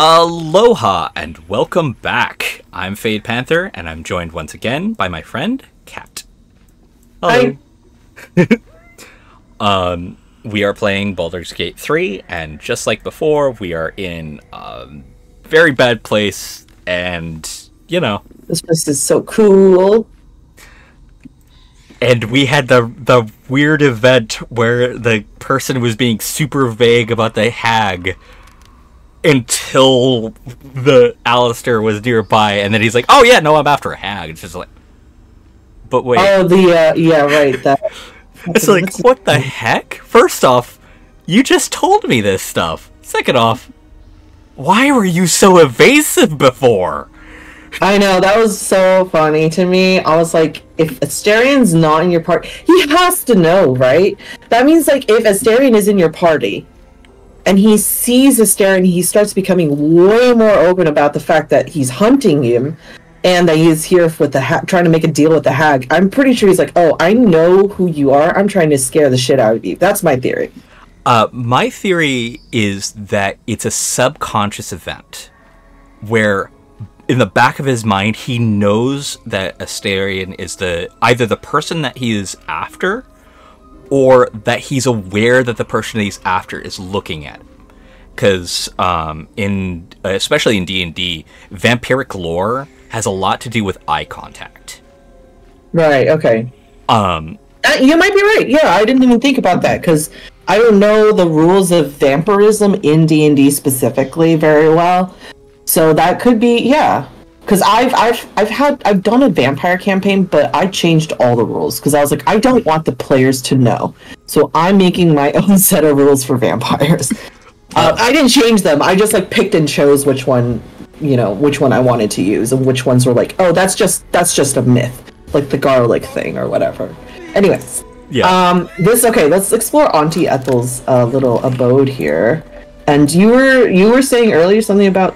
Aloha and welcome back. I'm Fade Panther and I'm joined once again by my friend Kat. Hello. Hi. We are playing Baldur's Gate 3 and just like before we are in a very bad place and This place is so cool. and we had the weird event where the person was being super vague about the hag until the Alistair was nearby, and then he's like, "Oh yeah, no, I'm after a hag." It's just like, but wait. Oh, yeah, right. That. It's like, what the heck? First off, you just told me this stuff. Second off, why were you so evasive before? I know, that was so funny to me. I was like, if Asterian's not in your party, he has to know, right? That means, like, if Astarion is in your party, and he sees Astarion, he starts becoming way more open about the fact that he's hunting him, and that he's here with the trying to make a deal with the hag. I'm pretty sure he's like, oh, I know who you are. I'm trying to scare the shit out of you. That's my theory. My theory is that it's a subconscious event where in the back of his mind, he knows that Astarion is either the person that he is after, or that he's aware that the person he's after is looking at him. Because especially in D&D, vampiric lore has a lot to do with eye contact. Right, okay. You might be right. Yeah, I didn't even think about that, because I don't know the rules of vampirism in D&D specifically very well. So that could be, yeah. Because I've done a vampire campaign, but I changed all the rules because I was like, I don't want the players to know, so I'm making my own set of rules for vampires. I didn't change them. I just like picked and chose which one I wanted to use, and which ones were like, oh, that's just a myth, like the garlic thing or whatever. Anyways, yeah. Let's explore Auntie Ethel's little abode here. And you were saying earlier something about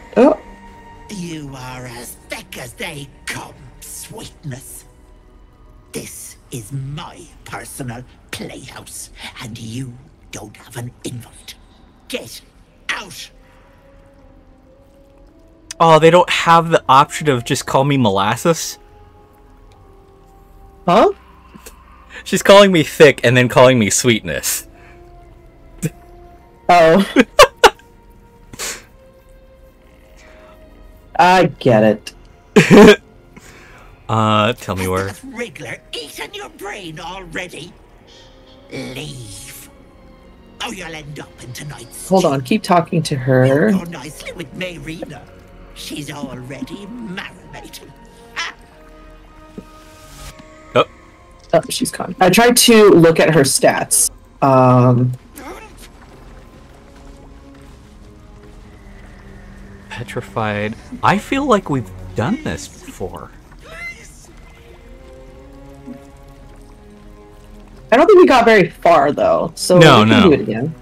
You are as thick as they come, sweetness. This is my personal playhouse, and you don't have an invite. Get out! Oh, they don't have the option of just call me molasses? Huh? She's calling me thick and then calling me sweetness. Oh. I get it. Tell me where. Has that wriggler eaten your brain already? Leave. Or you'll end up in tonight's Hold on, keep talking to her. Go nicely with Mayrina. She's already marinating. Oh. Oh, she's gone. I tried to look at her stats. Petrified. I feel like we've done this before. I don't think we got very far though, so we can do it again.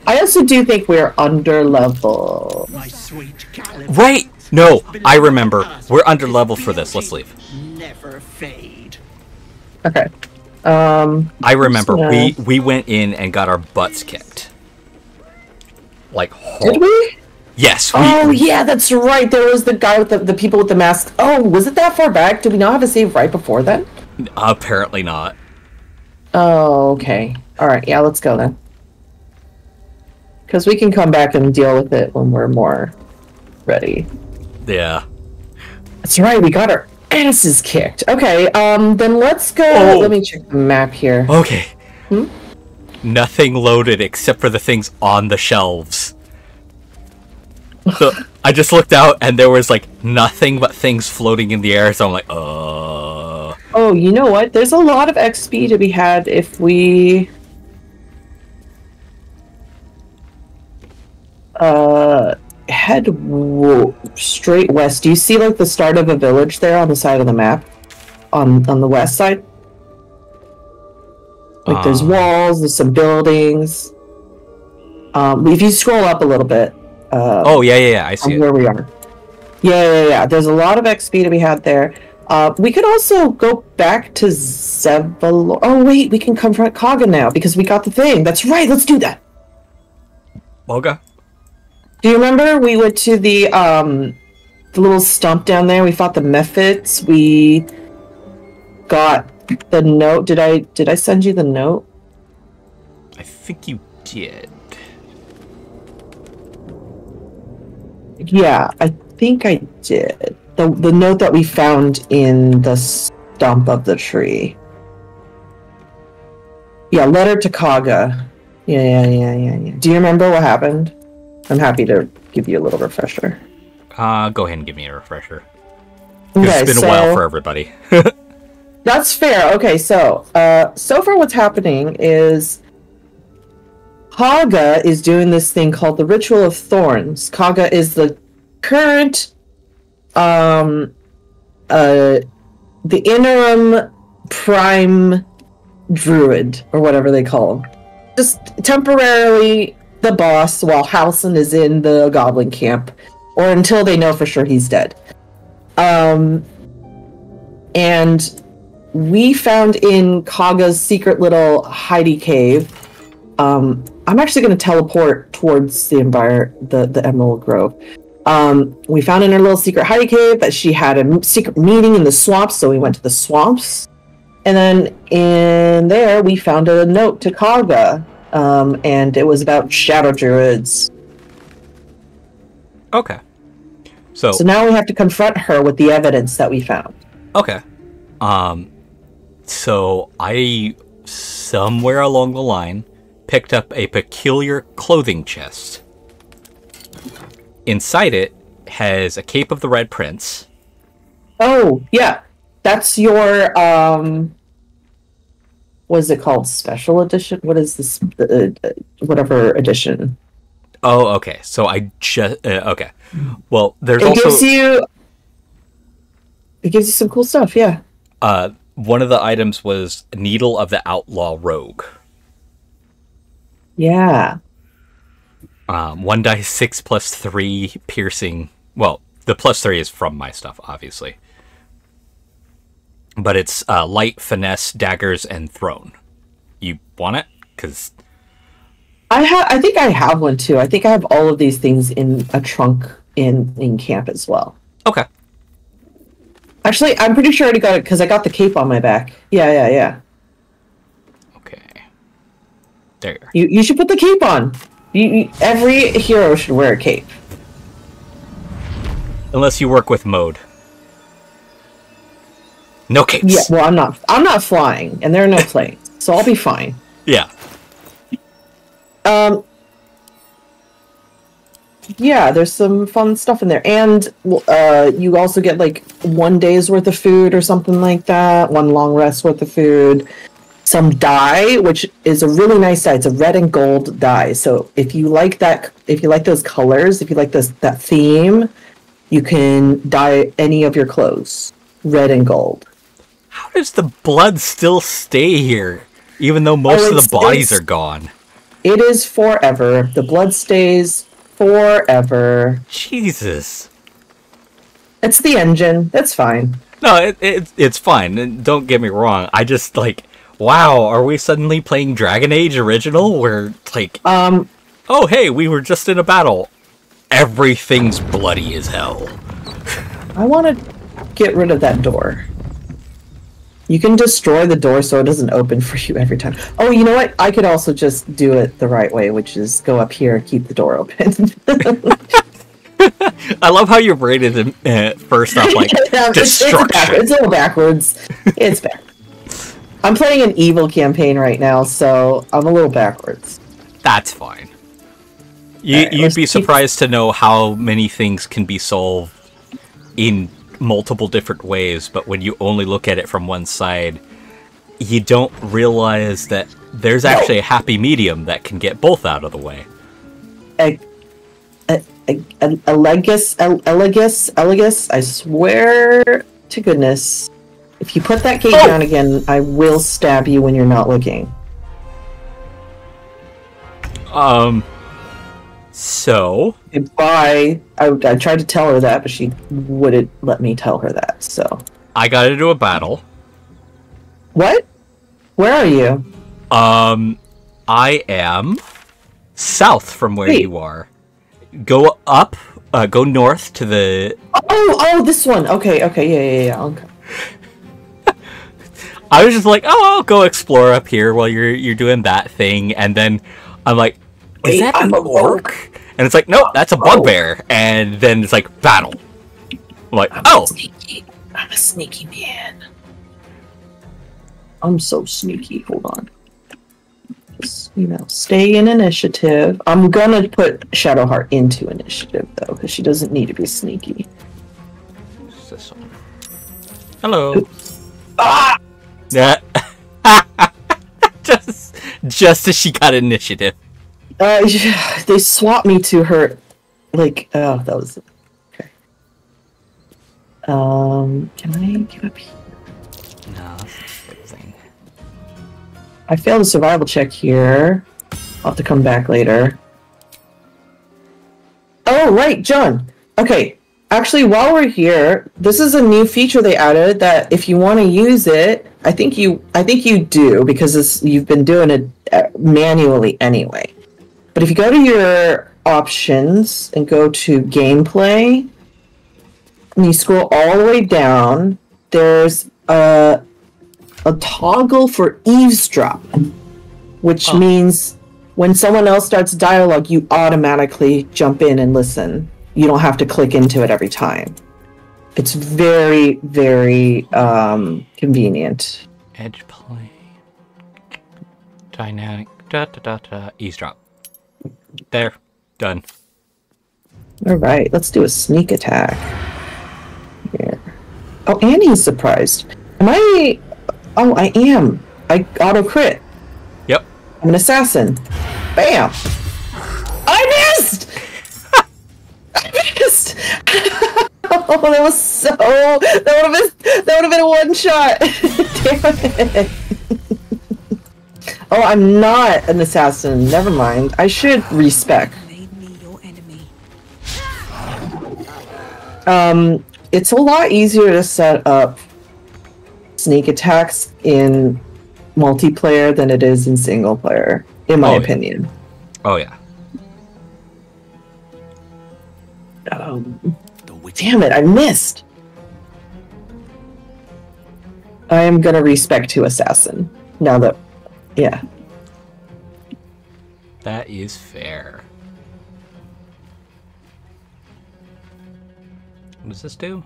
I also do think we're under level. My sweet Right! No, I remember. We're under level for this. Let's leave. Never fade. Okay. I remember. Yeah. We went in and got our butts kicked. Like, Did we? Yes. Oh yeah, that's right. There was the guy with the people with the masks. Oh, was it that far back? Did we not have a save right before then? Apparently not. Oh, okay. All right. Yeah, let's go then. Because we can come back and deal with it when we're more ready. Yeah. That's right. We got our asses kicked. Okay. Then let's go. Oh. Let me check the map here. Okay. Hmm? Nothing loaded except for the things on the shelves. So I just looked out and there was like nothing but things floating in the air. So I'm like, Oh, you know what? There's a lot of XP to be had if we head straight west. Do you see like the start of a village there on the side of the map? On the west side? Like there's walls, there's some buildings. If you scroll up a little bit. oh yeah, I see it. Where we are. Yeah. There's a lot of XP to be had there. We could also go back to Zevalo. Oh wait, we can confront Kaga now because we got the thing. That's right. Let's do that. Okay. Do you remember we went to the little stump down there? We fought the Mephits. We got the note. Did I send you the note? I think you did. Yeah, I think I did. The note that we found in the stump of the tree. Yeah, letter to Kaga. Yeah. Do you remember what happened? I'm happy to give you a little refresher. Go ahead and give me a refresher. Okay, it's been a while for everybody. That's fair. Okay, so far what's happening is Kaga is doing this thing called the Ritual of Thorns. Kaga is the current the interim prime druid, or whatever they call him. Just temporarily the boss while Halson is in the goblin camp, or until they know for sure he's dead. And we found in Kaga's secret little hidey cave. I'm actually going to teleport towards the Emerald Grove. We found in her little secret hidey cave that she had a secret meeting in the swamps, so we went to the swamps. And then in there, we found a note to Kaga, and it was about shadow druids. Okay. So now we have to confront her with the evidence that we found. Okay. So I, somewhere along the line, picked up a peculiar clothing chest. Inside it has a cape of the Red Prince. Oh, yeah. That's your, what is it called? Special edition? What is this? Whatever edition. Oh, okay. So I just, okay. Well, there's It gives you some cool stuff, yeah. One of the items was Needle of the Outlaw Rogue. Yeah. 1d6 plus 3 piercing. Well, the plus 3 is from my stuff, obviously. But it's light, finesse, daggers, and thrown. You want it? Because I think I have one too. I think I have all of these things in a trunk in camp as well. Okay. Actually, I'm pretty sure I already got it because I got the cape on my back. Yeah. Okay. There you are. You should put the cape on. Every hero should wear a cape. Unless you work with mode. No capes. Yeah, well, I'm not flying, and there are no planes, so I'll be fine. Yeah. Yeah, there's some fun stuff in there, and you also get like 1 day's worth of food or something like that. 1 long rest worth of food. Some dye, which is a really nice dye. It's a red and gold dye. So if you like that, if you like those colors, if you like that theme, you can dye any of your clothes red and gold. How does the blood still stay here, even though most of the bodies are gone? It is forever. The blood stays forever. Jesus. It's the engine. That's fine. No, it's fine. And don't get me wrong. I just, like, wow, are we suddenly playing Dragon Age Original? Where, like, oh, hey, we were just in a battle. Everything's bloody as hell. I want to get rid of that door. You can destroy the door so it doesn't open for you every time. Oh, you know what? I could also just do it the right way, which is go up here and keep the door open. I love how you rated it first off, like, destruction. It's a little backwards. It's backwards. I'm playing an evil campaign right now, so I'm a little backwards. That's fine. You'd be surprised to know how many things can be solved in multiple different ways, but when you only look at it from one side, you don't realize that there's actually a happy medium that can get both out of the way. Elegus, I swear to goodness, if you put that gate down again, I will stab you when you're not looking. So? Goodbye. I tried to tell her that, but she wouldn't let me tell her that, so. I got into a battle. What? Where are you? I am south from where you are. go up, go north to the... Oh, this one. Okay, yeah. Okay. I was just like, oh, I'll go explore up here while you're doing that thing, and then I'm like, is that an orc? And it's like, nope, that's a bugbear. And then it's like, battle. I'm like, oh. I'm a sneaky man. I'm so sneaky. Hold on. Just, stay in initiative. I'm gonna put Shadowheart into initiative, though, because she doesn't need to be sneaky. What's this one? Hello. Oops. Ah! Yeah. just as she got initiative. They swapped me to her. Like, oh, that was okay. Can I get up here? No, that's a good thing. I failed a survival check here. I'll have to come back later. Oh, right, John. Okay, actually, while we're here, this is a new feature they added that if you want to use it, I think you do because you've been doing it manually anyway. But if you go to your options and go to gameplay, and you scroll all the way down, there's a toggle for eavesdrop, which means when someone else starts dialogue, you automatically jump in and listen. You don't have to click into it every time. It's very, very convenient. Edge play. Dynamic. Eavesdrop. There. Done. All right, let's do a sneak attack. Here. Oh, Annie's surprised. Am I... Oh, I am. I auto-crit. Yep. I'm an assassin. Bam! I missed! I missed! Oh, that was so... That would have been a one-shot! Damn it! Oh, I'm not an assassin. Never mind. I should respec. It's a lot easier to set up sneak attacks in multiplayer than it is in single player, in my opinion. Oh, yeah. Damn it, I missed! I am gonna respec to assassin. Now that... Yeah. That is fair. What does this do?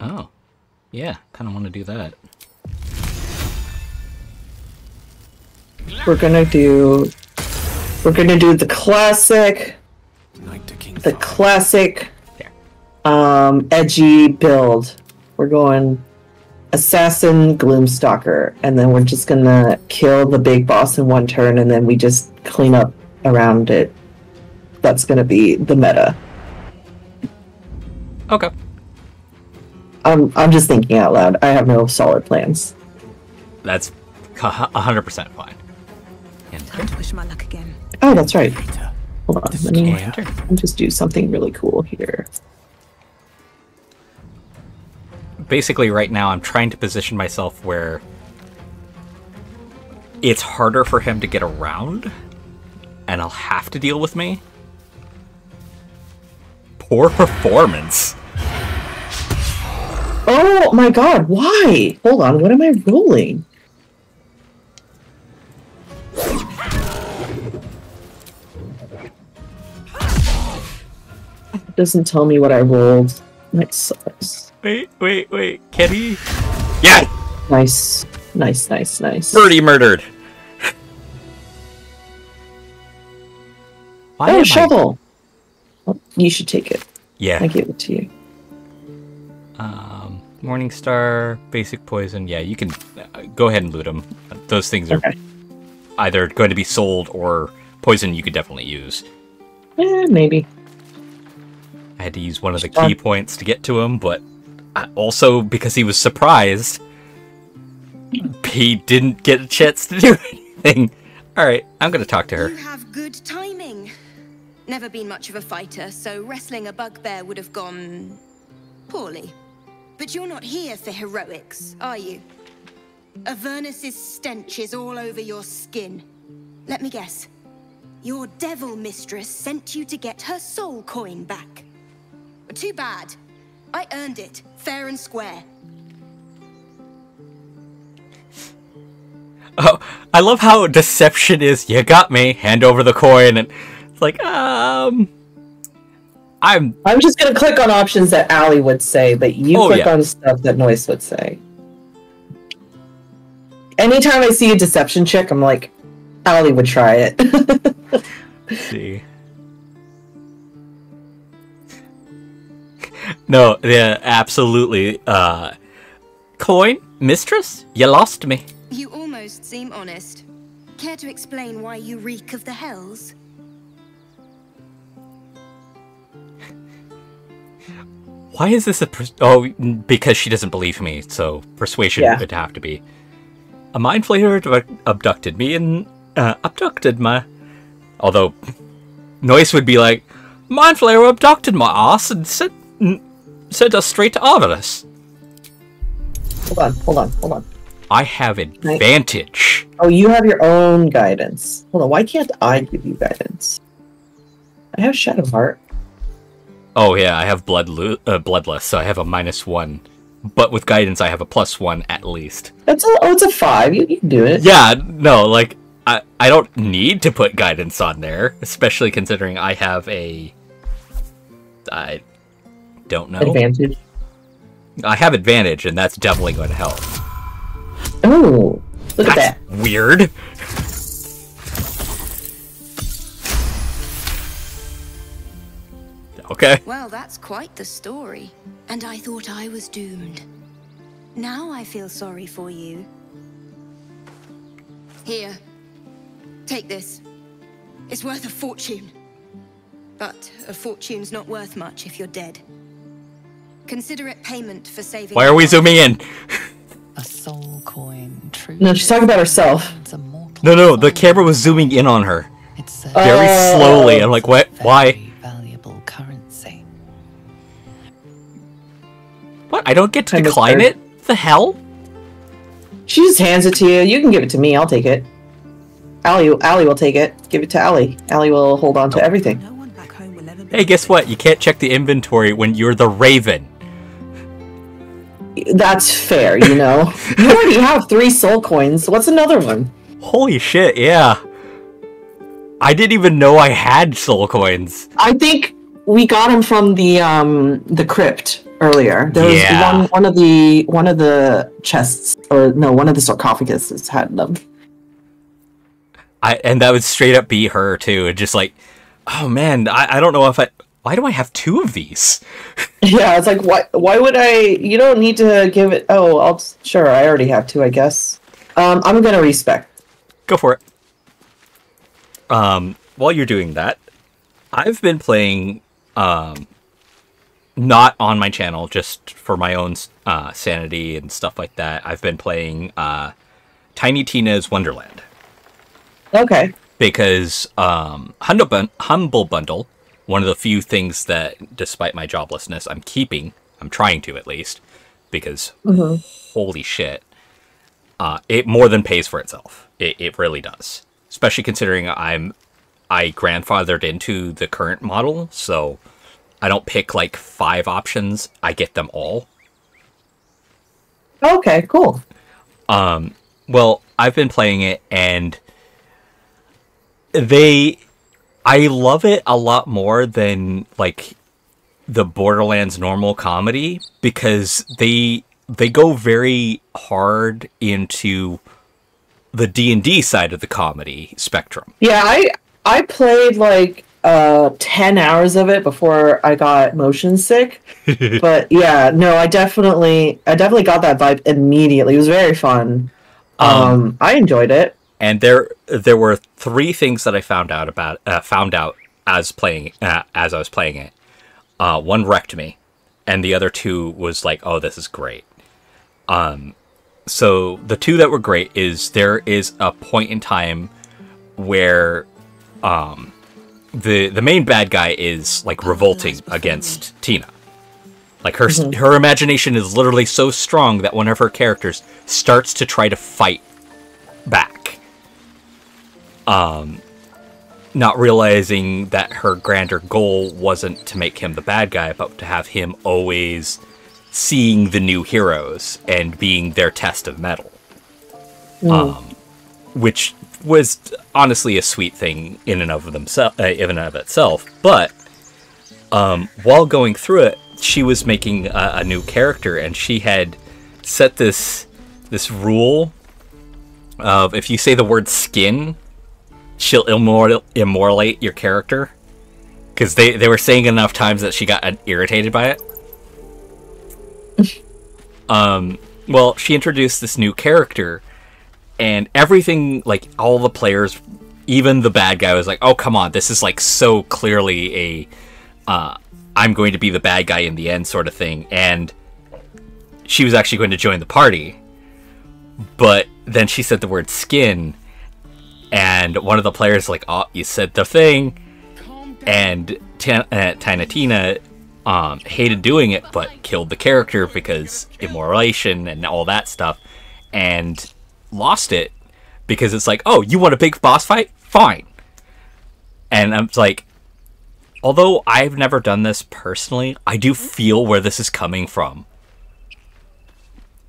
Oh. Yeah, kind of want to do that. We're gonna do the classic... The classic... edgy build. We're going... Assassin Gloomstalker, and then we're just gonna kill the big boss in one turn, and then we just clean up around it. That's gonna be the meta. Okay. I'm just thinking out loud. I have no solid plans. That's 100% fine. Time to wish my luck again. Oh, that's right. Hold on. Let me just do something really cool here. Basically, right now, I'm trying to position myself where it's harder for him to get around, and I'll have to deal with me. Poor performance. Oh my god, why? Hold on, what am I rolling? It doesn't tell me what I rolled. That sucks. Wait. Can he? Yeah! Nice. Birdie murdered! Oh, shovel! Well, you should take it. Yeah. I give it to you. Morningstar, basic poison. Yeah, you can go ahead and loot them. Those things are either going to be sold or poison you could definitely use. Maybe. I had to use one of the key points to get to him, but also because he was surprised, he didn't get a chance to do anything. Alright, I'm going to talk to her. You have good timing. Never been much of a fighter, so wrestling a bugbear would have gone poorly. But you're not here for heroics, are you? Avernus's stench is all over your skin. Let me guess. Your devil mistress sent you to get her soul coin back. Too bad. I earned it, fair and square. Oh, I love how deception is, you got me, hand over the coin, and it's like, I'm just gonna click on options that Allie would say, but you click on stuff that Noise would say. Anytime I see a deception check, I'm like, Allie would try it. Let's see. No, yeah, absolutely. Coin? Mistress? You lost me. You almost seem honest. Care to explain why you reek of the hells? Why is this oh, because she doesn't believe me, so persuasion would have to be. A mind flayer abducted me and abducted my... Although, Noise would be like, mind flayer abducted my ass and sent us straight to Arvalus. Hold on. I have advantage. Oh, you have your own guidance. Hold on, why can't I give you guidance? I have Shadow Heart. Oh yeah, I have Bloodless, so I have a -1. But with guidance, I have a +1 at least. It's a 5. You can do it. Yeah, no, like, I don't need to put guidance on there, especially considering I have a... I don't know. Advantage. I have advantage, and that's definitely going to help. Oh, look at that. Weird. Okay. Well, that's quite the story. And I thought I was doomed. Now I feel sorry for you. Here. Take this. It's worth a fortune. But a fortune's not worth much if you're dead. Consider it payment for saving... Why are we zooming in? A soul coin, true. No, she's talking about herself. No, the camera was zooming in on her. It's very slowly. I'm like, what? Why? Valuable currency. What? I don't get to decline it? The hell? She just hands it to you. You can give it to me. I'll take it. Allie will take it. Give it to Allie. Allie will hold on to everything. Hey, guess what? You can't check the inventory when you're the Raven. That's fair, you know. You already have 3 soul coins. What's another one? Holy shit, yeah. I didn't even know I had soul coins. I think we got them from the crypt earlier. There was one of the chests, or no, one of the sarcophaguses had them. And that would straight up be her too. And just like, oh man, I don't know if why do I have 2 of these? Yeah, it's like, why would I? You don't need to give it. Oh, sure, I already have 2, I guess. I'm gonna respec. Go for it. While you're doing that, I've been playing, not on my channel, just for my own sanity and stuff like that. I've been playing Tiny Tina's Wonderland. Okay. Because Humble Bundle, one of the few things that, despite my joblessness, I'm keeping. I'm trying to, at least. Because, holy shit. It more than pays for itself. It really does. Especially considering I grandfathered into the current model, so I don't pick like 5 options. I get them all. Okay, cool. Well, I've been playing it, and I love it a lot more than like the Borderlands normal comedy, because they go very hard into the D&D side of the comedy spectrum. Yeah, I played like 10 hours of it before I got motion sick. But yeah, no, I definitely got that vibe immediately. It was very fun. I enjoyed it. And there were 3 things that I found out as I was playing it. One wrecked me, and the other 2 was like, oh, this is great. So the 2 that were great is there is a point in time where the main bad guy is like revolting against Tina. Like her imagination is literally so strong that one of her characters starts to try to fight back. not realizing that her grander goal wasn't to make him the bad guy, but to have him always seeing the new heroes and being their test of mettle. Which was honestly a sweet thing in and of itself. But while going through it, she was making a new character, and she had set this rule of if you say the word skin, she'll immortalate your character. Because they were saying it enough times that she got irritated by it. Well, she introduced this new character, and everything, like, all the players, even the bad guy, was like, oh, come on, this is, like, so clearly a, I'm going to be the bad guy in the end sort of thing, and she was actually going to join the party, but then she said the word skin, and one of the players like, oh, you said the thing, and Tiny Tina hated doing it, but killed the character because immortalation and all that stuff, and lost it because it's like, oh, you want a big boss fight? Fine. And I'm like, although I've never done this personally, I do feel where this is coming from.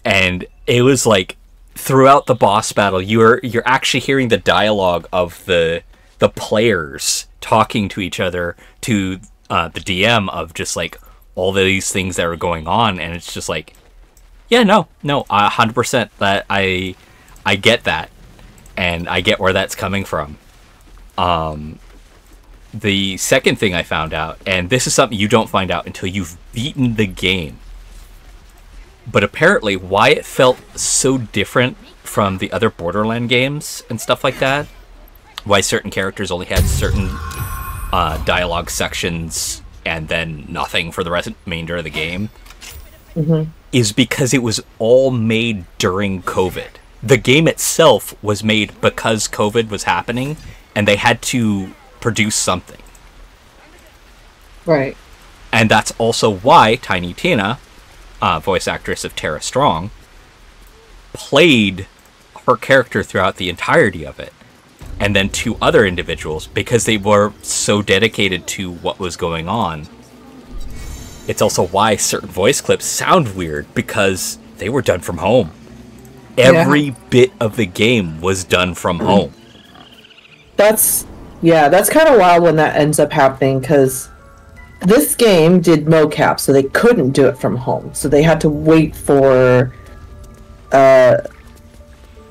And it was like, throughout the boss battle, you're actually hearing the dialogue of the players talking to each other, to the DM, of just like all these things that are going on, and it's just like, yeah, no, 100% that I get that, and I get where that's coming from. The second thing I found out, and this is something you don't find out until you've beaten the game, but apparently why it felt so different from the other Borderland games and stuff like that, why certain characters only had certain dialogue sections and then nothing for the remainder of the game, is because it was all made during COVID. The game itself was made because COVID was happening, and they had to produce something. Right. And that's also why Tiny Tina, voice actress of Tara Strong, played her character throughout the entirety of it. And then two other individuals, because they were so dedicated to what was going on. It's also why certain voice clips sound weird, because they were done from home. Every bit of the game was done from home. That's kind of wild when that ends up happening, because this game did mocap, so they couldn't do it from home. So they had to wait for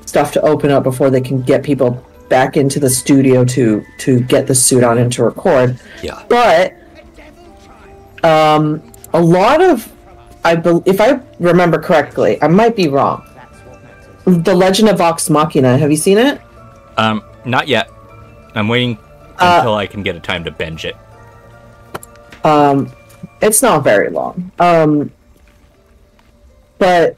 stuff to open up before they can get people back into the studio to get the suit on and to record. Yeah. But a lot of, if I remember correctly, I might be wrong, The Legend of Vox Machina, have you seen it? Not yet. I'm waiting until I can get a time to binge it. It's not very long. But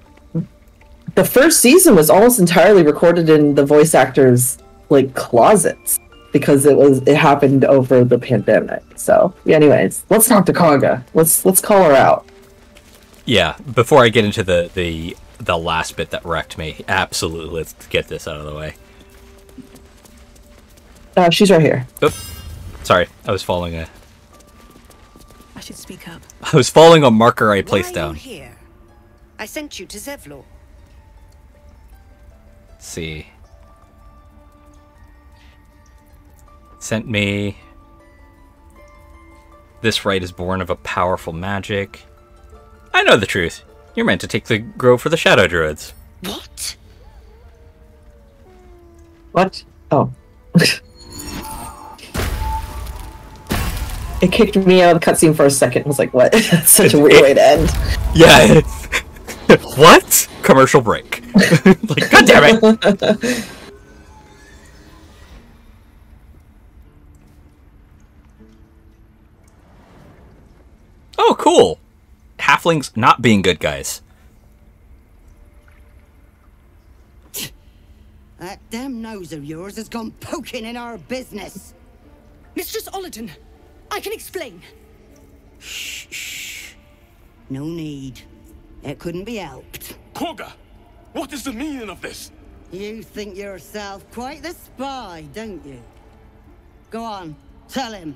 the first season was almost entirely recorded in the voice actors' like closets, because it happened over the pandemic. So, anyways, let's talk to Kaga. Let's call her out. Yeah, before I get into the last bit that wrecked me, absolutely, let's get this out of the way. She's right here. Oop. Sorry, I was following a... I should speak up. I was following a marker I placed down. Here? I sent you to Zevlor. Let's see. Sent me... This rite is born of a powerful magic. I know the truth. You're meant to take the grove for the Shadow Druids. What? What? Oh. It kicked me out of the cutscene for a second. I was like, what? That's such a weird way to end. Yeah. What? Commercial break. Like, God damn it. Oh, cool. Halflings not being good guys. That damn nose of yours has gone poking in our business. Mistress Ollerton, I can explain. Shh. No need. It couldn't be helped. Koga, what is the meaning of this? You think yourself quite the spy, don't you? Go on, tell him.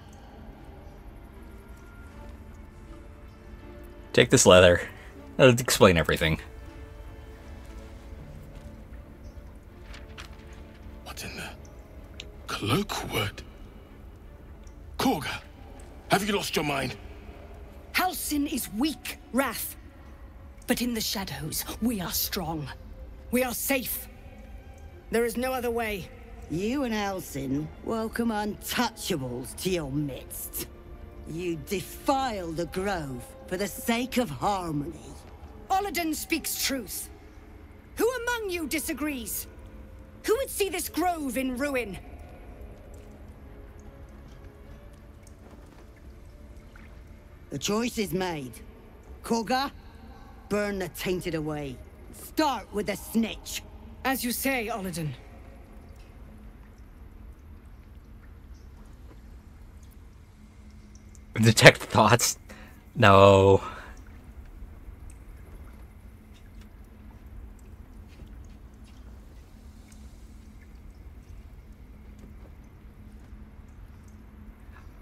Take this leather. That'll explain everything. What in the cloakwood? Korga, have you lost your mind? Halsin is weak, Wrath. But in the shadows, we are strong. We are safe. There is no other way. You and Halsin welcome untouchables to your midst. You defile the grove for the sake of harmony. Oliden speaks truth. Who among you disagrees? Who would see this grove in ruin? The choice is made. Korga, burn the tainted away. Start with the snitch. As you say, Oliden. Detect thoughts? No.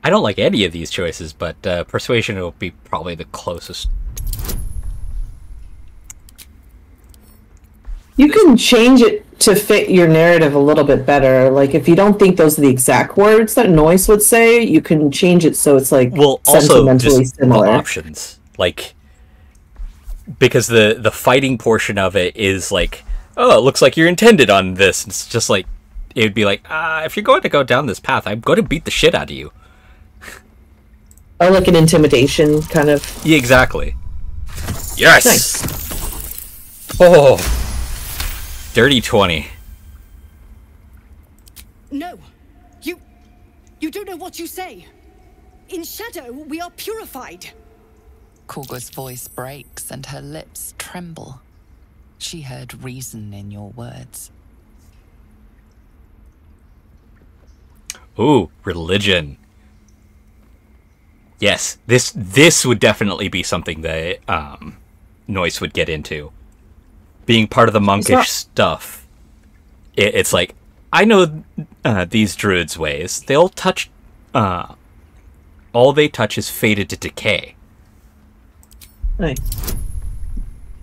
I don't like any of these choices, but persuasion will be probably the closest. You can change it to fit your narrative a little bit better. Like, if you don't think those are the exact words that Noise would say, you can change it so it's, like, well, also sentimentally just similar. The options. Like, because the fighting portion of it is like, oh, it looks like you're intended on this. It's just like, it would be like, if you're going to go down this path, I'm going to beat the shit out of you. Or like an intimidation kind of. Yeah, exactly. Yes! Nice. Oh! Dirty 20. No. You don't know what you say. In shadow, we are purified. Korga's voice breaks and her lips tremble. She heard reason in your words. Ooh, religion. Yes, this would definitely be something that Noise would get into. Being part of the monkish stuff. It's like, I know these druids' ways. They'll touch... all they touch is faded to decay. Nice.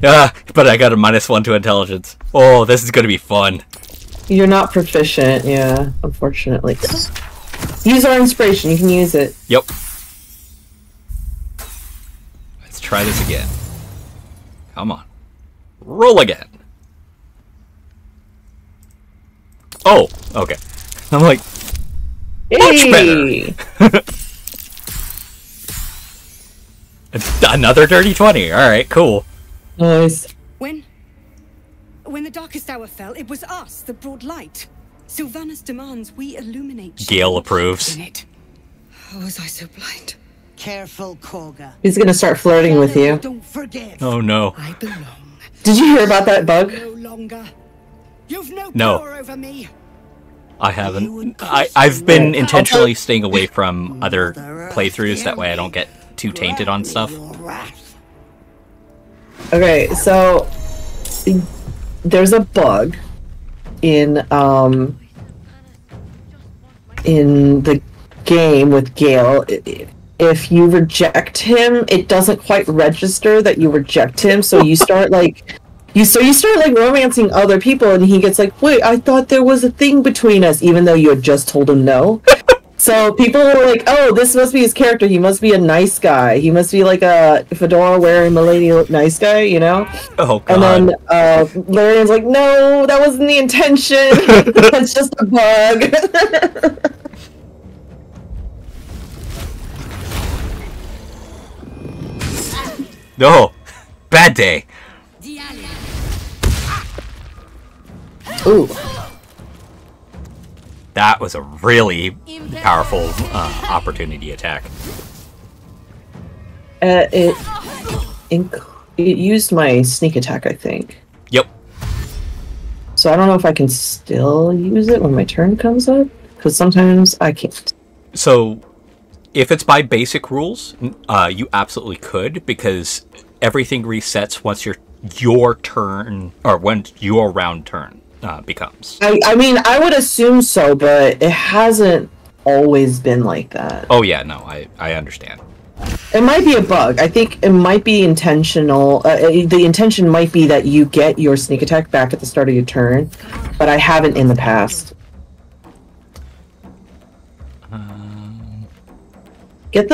But I got a -1 to intelligence. Oh, this is going to be fun. You're not proficient, yeah, unfortunately. Use our inspiration, you can use it. Yep. Let's try this again. Come on. Roll again. Oh, okay. I'm like, much better. Another dirty 20. Alright, cool. Nice. When the darkest hour fell, it was us that brought light. Sylvanas demands we illuminate. Gale approves. In it. How was I so blind? Careful, Korga. He's gonna start flirting with you. Don't forget. Oh no. I belong. Did you hear about that bug? No longer. You've no No. power over me. I haven't. I've been intentionally staying away from other playthroughs, that way I don't get too tainted on stuff. Okay, so there's a bug in the game with Gale. If you reject him, it doesn't quite register that you reject him, so you start like you start like romancing other people, and he gets like, wait, I thought there was a thing between us, even though you had just told him no. So people were like, oh, this must be his character, he must be a nice guy, he must be like a fedora wearing milady nice guy, you know? Oh god. And then Larian's like, no, that wasn't the intention. It's just a bug. No! Bad day! Ooh. That was a really powerful opportunity attack. It used my sneak attack, I think. Yep. So I don't know if I can still use it when my turn comes up, because sometimes I can't. So, if it's by basic rules, you absolutely could, because everything resets once your turn, or when your round turn becomes. I mean, I would assume so, but it hasn't always been like that. Oh yeah, no, I understand. It might be a bug. I think it might be intentional. The intention might be that you get your sneak attack back at the start of your turn, but I haven't in the past. Get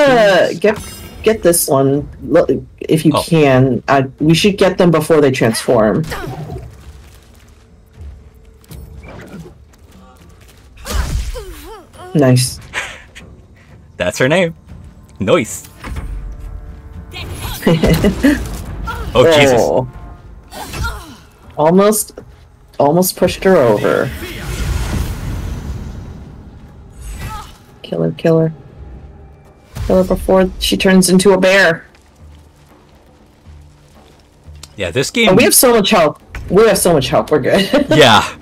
this one if you can. We should get them before they transform. Nice. That's her name. Nice. Oh Jesus! Almost pushed her over. Kill her! Kill her before she turns into a bear. Yeah, this game. Oh, we have so much help. We're good. Yeah.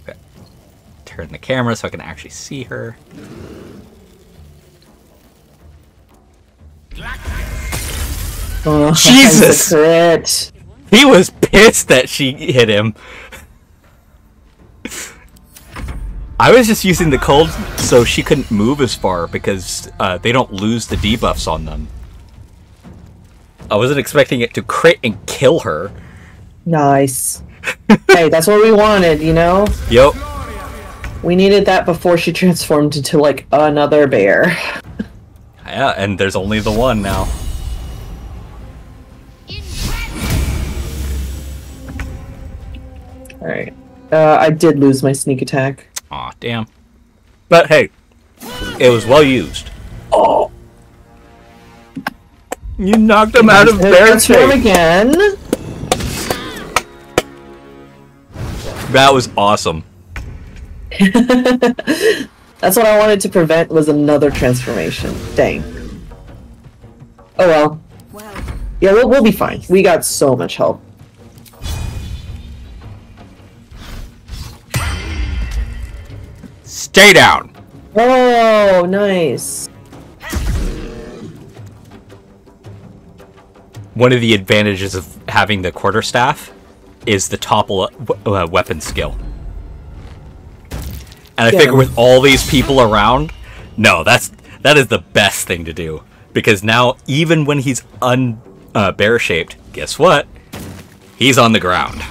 Okay. Turn the camera so I can actually see her. Oh, Jesus! Crit. He was pissed that she hit him. I was just using the cold so she couldn't move as far because they don't lose the debuffs on them. I wasn't expecting it to crit and kill her. Nice. Hey, that's what we wanted, you know? Yep. We needed that before she transformed into, like, another bear. Yeah, and there's only the one now. Alright. I did lose my sneak attack. Aw, damn. But hey, it was well used. Oh! You knocked him out of bear shape again. That was awesome. That's what I wanted to prevent was another transformation. Dang. Oh well. Yeah, we'll be fine. We got so much help. Stay down. Oh, nice. One of the advantages of having the quarterstaff is the topple weapon skill. And I figure with all these people around, no, that is the best thing to do. Because now, even when he's bear-shaped, guess what? He's on the ground.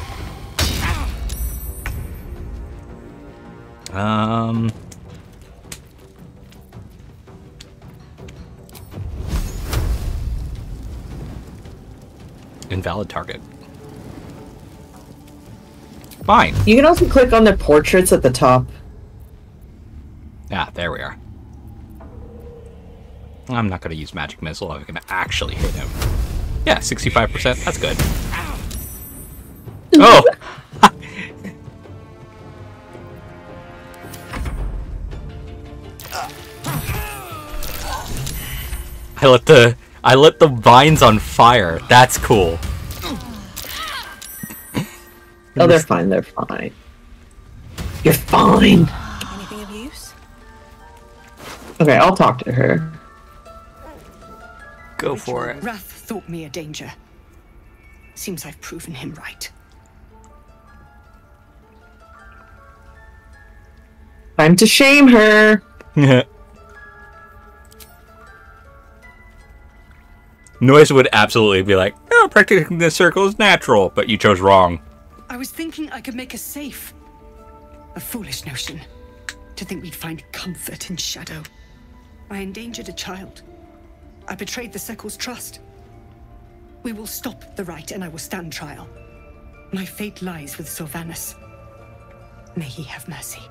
Invalid target. Fine. You can also click on the portraits at the top. Ah, there we are. I'm not going to use magic missile. I'm going to actually hit him. Yeah, 65%. That's good. Oh! I lit the vines on fire. That's cool. Oh, they're fine. They're fine. You're fine. Anything of use? Okay, I'll talk to her. Go for it. Wrath thought me a danger. Seems I've proven him right. Time to shame her. Noise would absolutely be like, oh, practicing this circle is natural, but you chose wrong. I was thinking I could make us safe. A foolish notion. To think we'd find comfort in shadow. I endangered a child. I betrayed the Sekul's trust. We will stop the right and I will stand trial. My fate lies with Sylvanus. May he have mercy.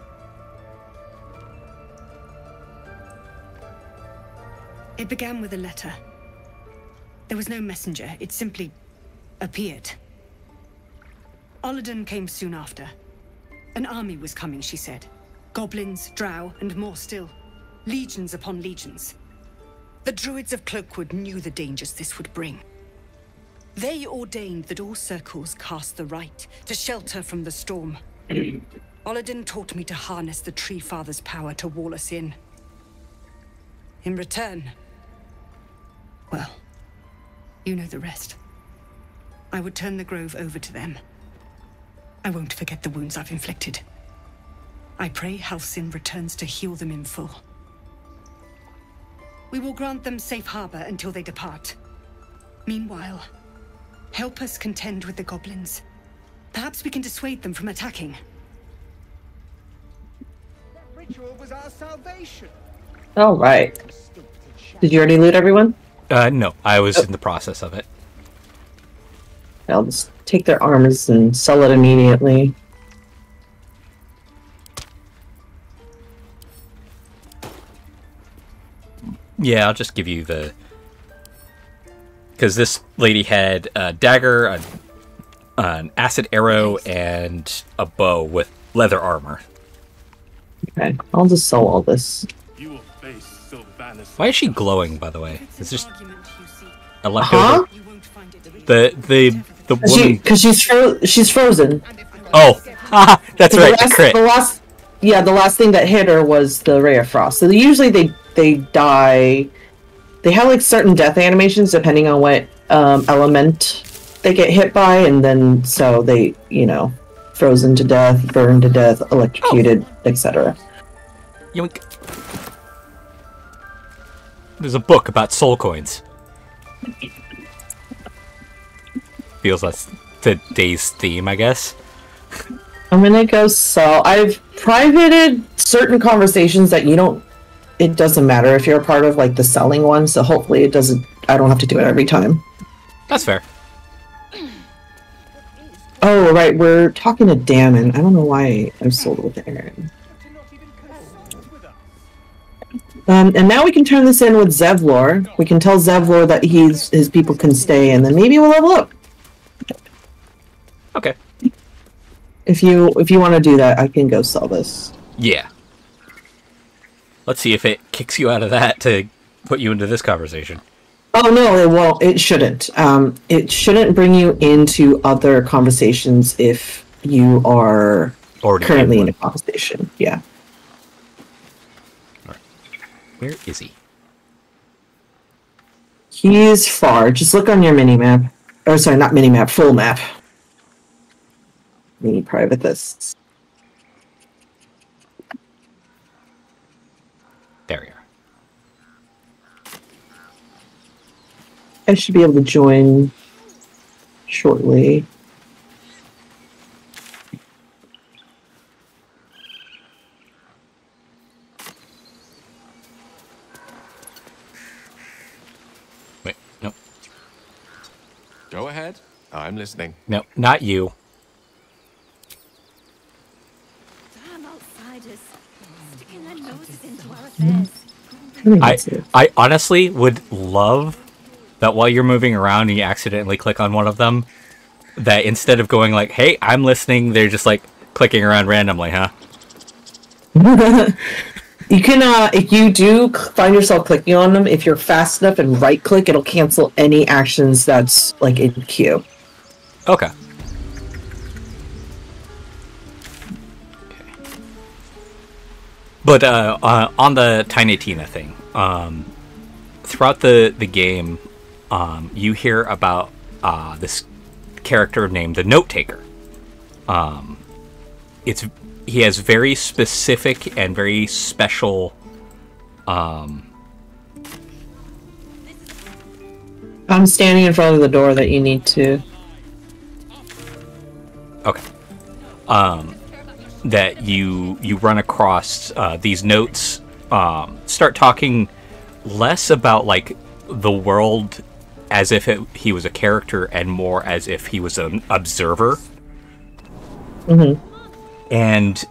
It began with a letter. There was no messenger, it simply appeared. Olladin came soon after. An army was coming, she said. Goblins, drow, and more still. Legions upon legions. The druids of Cloakwood knew the dangers this would bring. They ordained that all circles cast the right to shelter from the storm. Olladin taught me to harness the Tree Father's power to wall us in. In return, well, you know the rest. I would turn the grove over to them. I won't forget the wounds I've inflicted. I pray Halsin returns to heal them in full. We will grant them safe harbor until they depart. Meanwhile, help us contend with the goblins. Perhaps we can dissuade them from attacking. That ritual was our salvation. All right. Did you already loot everyone? No, I was in the process of it. I'll just take their armors and sell it immediately. Yeah, I'll just give you the... Because this lady had a dagger, an acid arrow, and a bow with leather armor. Okay, I'll just sell all this. You will face Sylvanas. Why is she glowing, by the way? It's just a Huh? leftover... The woman... Because she's frozen. Oh, that's right, the crit. The last thing that hit her was the ray of frost. So usually they die. They have like certain death animations depending on what element they get hit by, and then so they, frozen to death, burned to death, electrocuted, etc. Yoink. There's a book about soul coins. Feels like today's theme, I guess. I'm gonna go sell. I've privated certain conversations that it doesn't matter if you're a part of like the selling one, so hopefully I don't have to do it every time. That's fair. Oh, right, we're talking to Damon. I don't know why I've sold with Aaron. And now we can turn this in with Zevlor. We can tell Zevlor that his people can stay, and then maybe we'll level up. Okay. If you want to do that, I can go sell this. Yeah. Let's see if it kicks you out of that to put you into this conversation. Oh no, it won't. It shouldn't. It shouldn't bring you into other conversations if you are currently in a conversation. Yeah. All right. Where is he? He's far. Just look on your mini-map. Oh, sorry, not mini-map, full map. Mini private lists. There you are. I should be able to join shortly. Wait, no. Go ahead. I'm listening. No, not you. Damn outsiders. Sticking their noses into our affairs. I honestly would love that while you're moving around and you accidentally click on one of them, that instead of going like, hey, I'm listening, they're just like clicking around randomly, huh? You can, if you do find yourself clicking on them, if you're fast enough and right click, it'll cancel any actions that's like in queue. Okay. But on the Tiny Tina thing, throughout the game, you hear about this character named the Note Taker. He has very specific and very special. I'm standing in front of the door that you need to. Okay. That you run across these notes. Start talking less about like the world as if he was a character and more as if he was an observer. Mm-hmm. And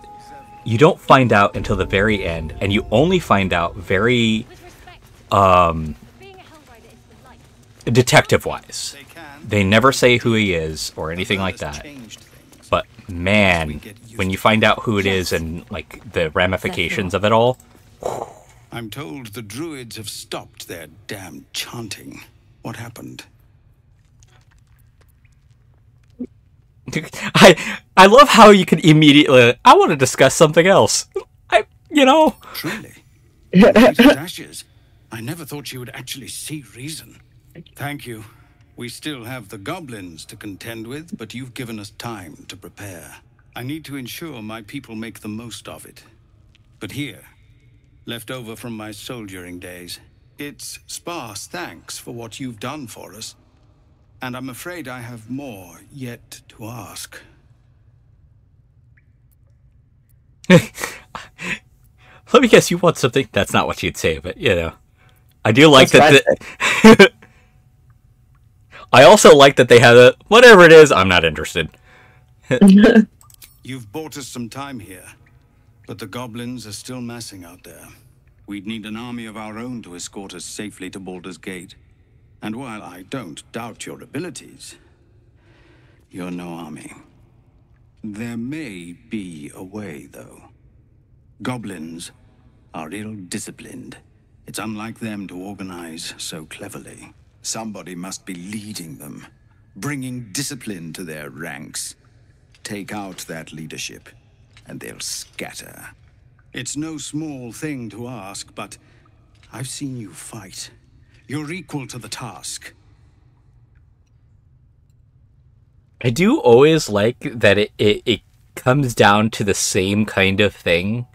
you don't find out until the very end, and you only find out very detective-wise. They never say who he is or anything like that. But man, when you find out who it is and like the ramifications of it all. I'm told the druids have stopped their damn chanting. What happened? I love how you can immediately. I want to discuss something else. Truly. These ashes. I never thought she would actually see reason. Thank you. We still have the goblins to contend with, but you've given us time to prepare. I need to ensure my people make the most of it. But here, left over from my soldiering days, it's sparse thanks for what you've done for us. And I'm afraid I have more yet to ask. Let me guess, you want something? That's not what you'd say, but, you know. I do like that... I also like that they have a... Whatever it is, I'm not interested. You've bought us some time here, but the goblins are still massing out there. We'd need an army of our own to escort us safely to Baldur's Gate. And while I don't doubt your abilities, you're no army. There may be a way, though. Goblins are ill-disciplined. It's unlike them to organize so cleverly. Somebody must be leading them, bringing discipline to their ranks. Take out that leadership, and they'll scatter. It's no small thing to ask, but I've seen you fight. You're equal to the task. I do always like that it comes down to the same kind of thing.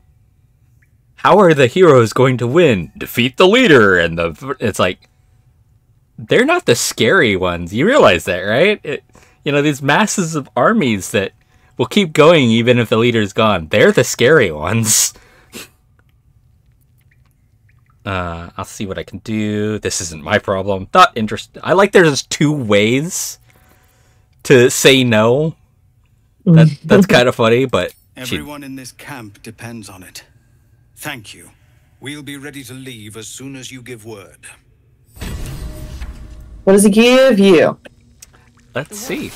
How are the heroes going to win? Defeat the leader, and it's like, they're not the scary ones. You realize that, right? These masses of armies that will keep going even if the leader's gone. They're the scary ones. I'll see what I can do. This isn't my problem. Not interested. I like there's 2 ways to say no. That's kind of funny, but... Everyone in this camp depends on it. Thank you. We'll be ready to leave as soon as you give word. What does he give you? Let's see.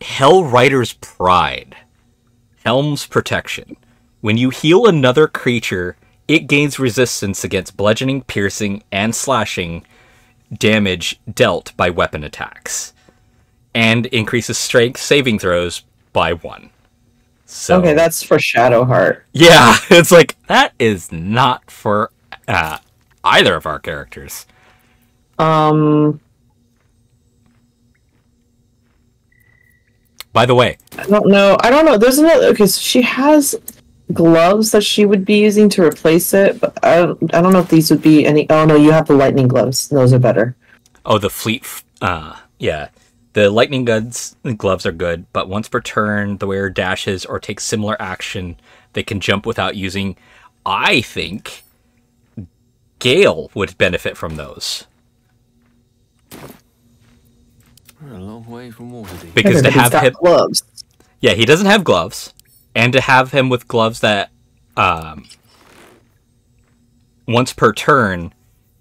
Hellrider's Pride. Helm's Protection. When you heal another creature, it gains resistance against bludgeoning, piercing, and slashing damage dealt by weapon attacks. And increases strength saving throws by 1. So, okay, that's for Shadowheart. Yeah, it's like, that is not for either of our characters. By the way, I don't know. There's another. Okay, so she has gloves that she would be using to replace it, but I don't know if these would be any. Oh no, you have the lightning gloves. Those are better. Oh, the fleet. Yeah, the lightning gloves are good, but once per turn, the wearer dashes or takes similar action. They can jump without using. I think Gale would benefit from those. We're a long way from Waterdeep. Because to have him gloves. Yeah, he doesn't have gloves. And to have him with gloves that once per turn,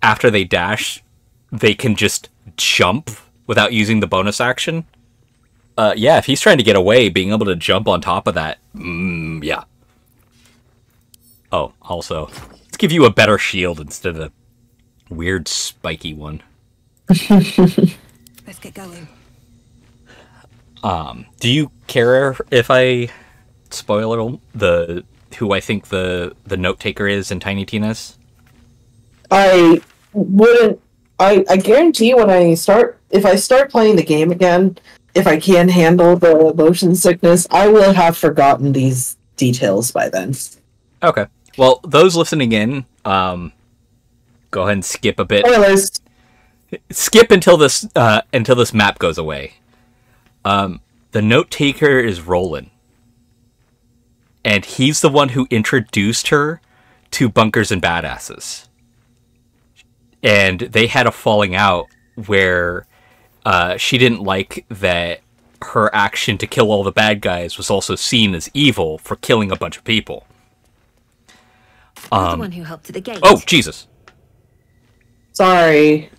after they dash, they can just jump without using the bonus action. Yeah, if he's trying to get away, being able to jump on top of that, yeah. Oh, also, let's give you a better shield instead of the weird spiky one. Let's get going. Do you care if I spoil who I think the note taker is in Tiny Tina's? I wouldn't. I guarantee you, if I start playing the game again, if I can handle the motion sickness, I will have forgotten these details by then. Okay. Well, those listening in, go ahead and skip a bit. Spoilers. Skip until this map goes away. The note taker is Roland, and he's the one who introduced her to Bunkers and Badasses. And they had a falling out where she didn't like that her action to kill all the bad guys was also seen as evil for killing a bunch of people. You're the one who helped at the gate. Oh, Jesus. Sorry.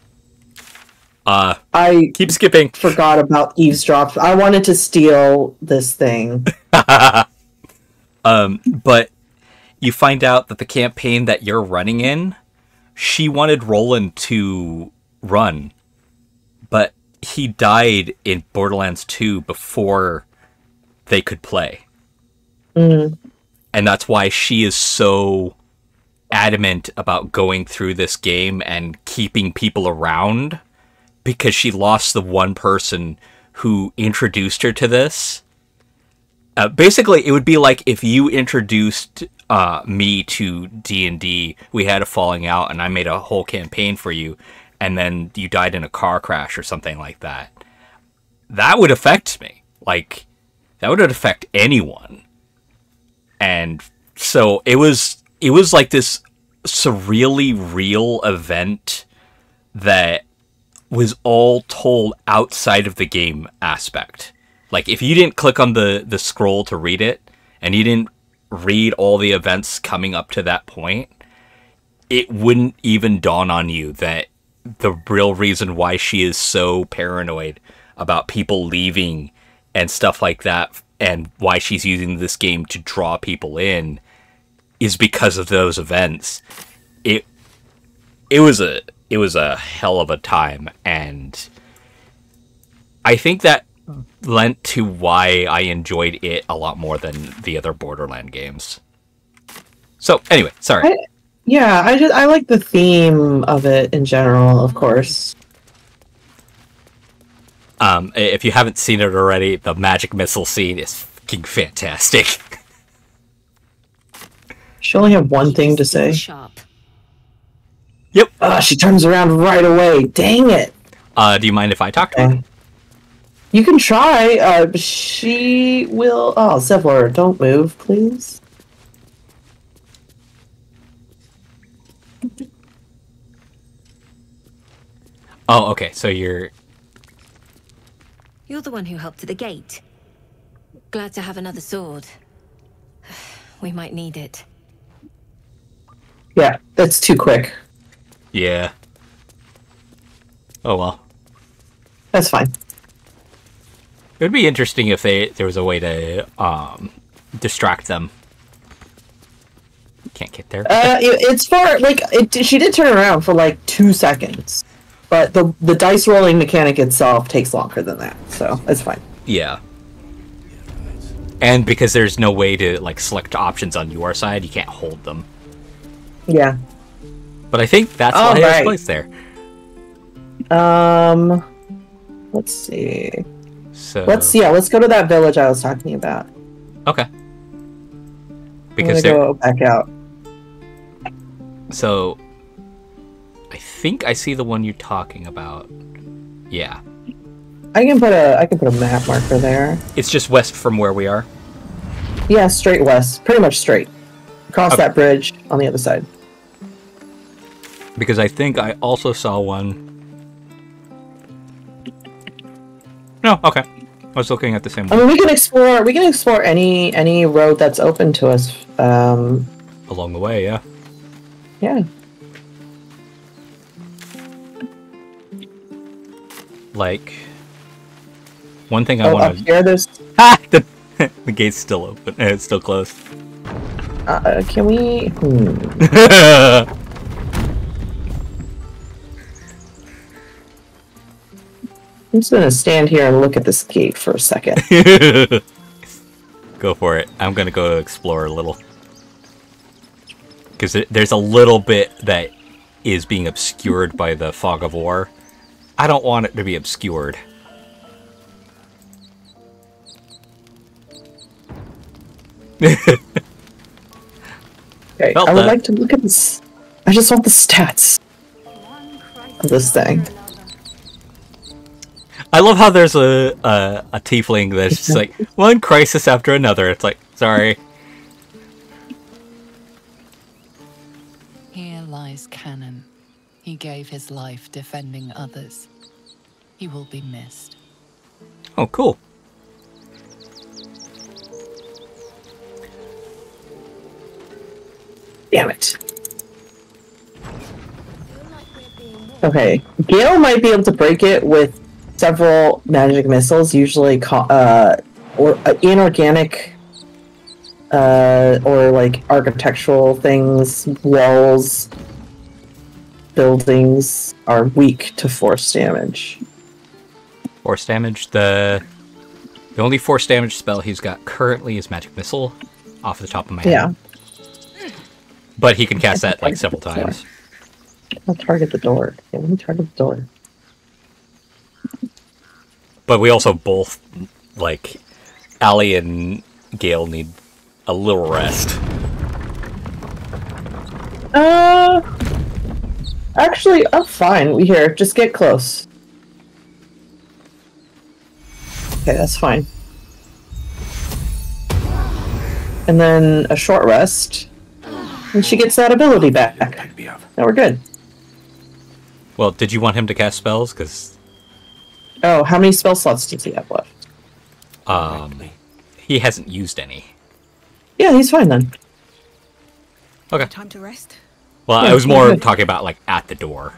I keep skipping. Forgot about eavesdrop. I wanted to steal this thing. But you find out that the campaign that you're running in, she wanted Roland to run, but he died in Borderlands 2 before they could play. Mm. And that's why she is so adamant about going through this game and keeping people around because she lost the one person who introduced her to this. Basically, it would be like if you introduced me to D&D, we had a falling out, and I made a whole campaign for you, and then you died in a car crash or something like that. That would affect me. Like, that would affect anyone. And so it was like this surreally real event that was all told outside of the game aspect. Like, if you didn't click on the scroll to read it, and you didn't read all the events coming up to that point, it wouldn't even dawn on you that the real reason why she is so paranoid about people leaving and stuff like that, and why she's using this game to draw people in, is because of those events. It was a hell of a time, and I think that lent to why I enjoyed it a lot more than the other Borderland games. So anyway, sorry. I like the theme of it in general, of course. If you haven't seen it already, the magic missile scene is fucking fantastic. She only had one thing to say. Sharp. Yep. She turns around right away. Dang it. Do you mind if I talk to her? You can try. She will... Oh, Zevlor, don't move, please. Oh, okay, so you're the one who helped at the gate. Glad to have another sword. We might need it. Yeah, that's too quick. Yeah. Oh well. That's fine. It would be interesting if there was a way to distract them. Can't get there. It's for she did turn around for like 2 seconds, but the dice rolling mechanic itself takes longer than that, so it's fine. Yeah. And because there's no way to like select options on your side, you can't hold them. Yeah. But I think that's why it's placed there. Let's see. So let's go to that village I was talking about. Okay. Because I'm gonna go back out. So I think I see the one you're talking about. Yeah. I can put a map marker there. It's just west from where we are? Yeah, straight west. Pretty much straight. Across that bridge on the other side. Because I think I also saw one. No, okay. I was looking at the same one. I mean, we can explore any road that's open to us. Along the way, yeah. Yeah. Like, one thing I want to... Up here, there's... The gate's still open. It's still closed. Can we... I'm just gonna stand here and look at this gate for a second. Go for it. I'm gonna go explore a little. Because there's a little bit that is being obscured by the fog of war. I don't want it to be obscured. Okay, I would like to look at this. I just want the stats of this thing. I love how there's a tiefling that's just like, one crisis after another. It's like, sorry. Here lies Cannon. He gave his life defending others. He will be missed. Oh, cool. Damn it. Okay, Gale might be able to break it with several magic missiles, usually or inorganic or like architectural things. Walls, buildings are weak to force damage. Force damage? The only force damage spell he's got currently is Magic Missile, off the top of my head. Yeah. But he can cast that like several times. I'll target the door. Okay, let me target the door. But we also both, like, Allie and Gale need a little rest. Actually, I'm fine. Here, just get close. Okay, that's fine. And then a short rest. And she gets that ability back. Now we're good. Well, did you want him to cast spells? Because... Oh, how many spell slots does he have left? He hasn't used any. Yeah, he's fine then. Okay. Time to rest. Well, Yeah, I was more good. talking about, like, at the door.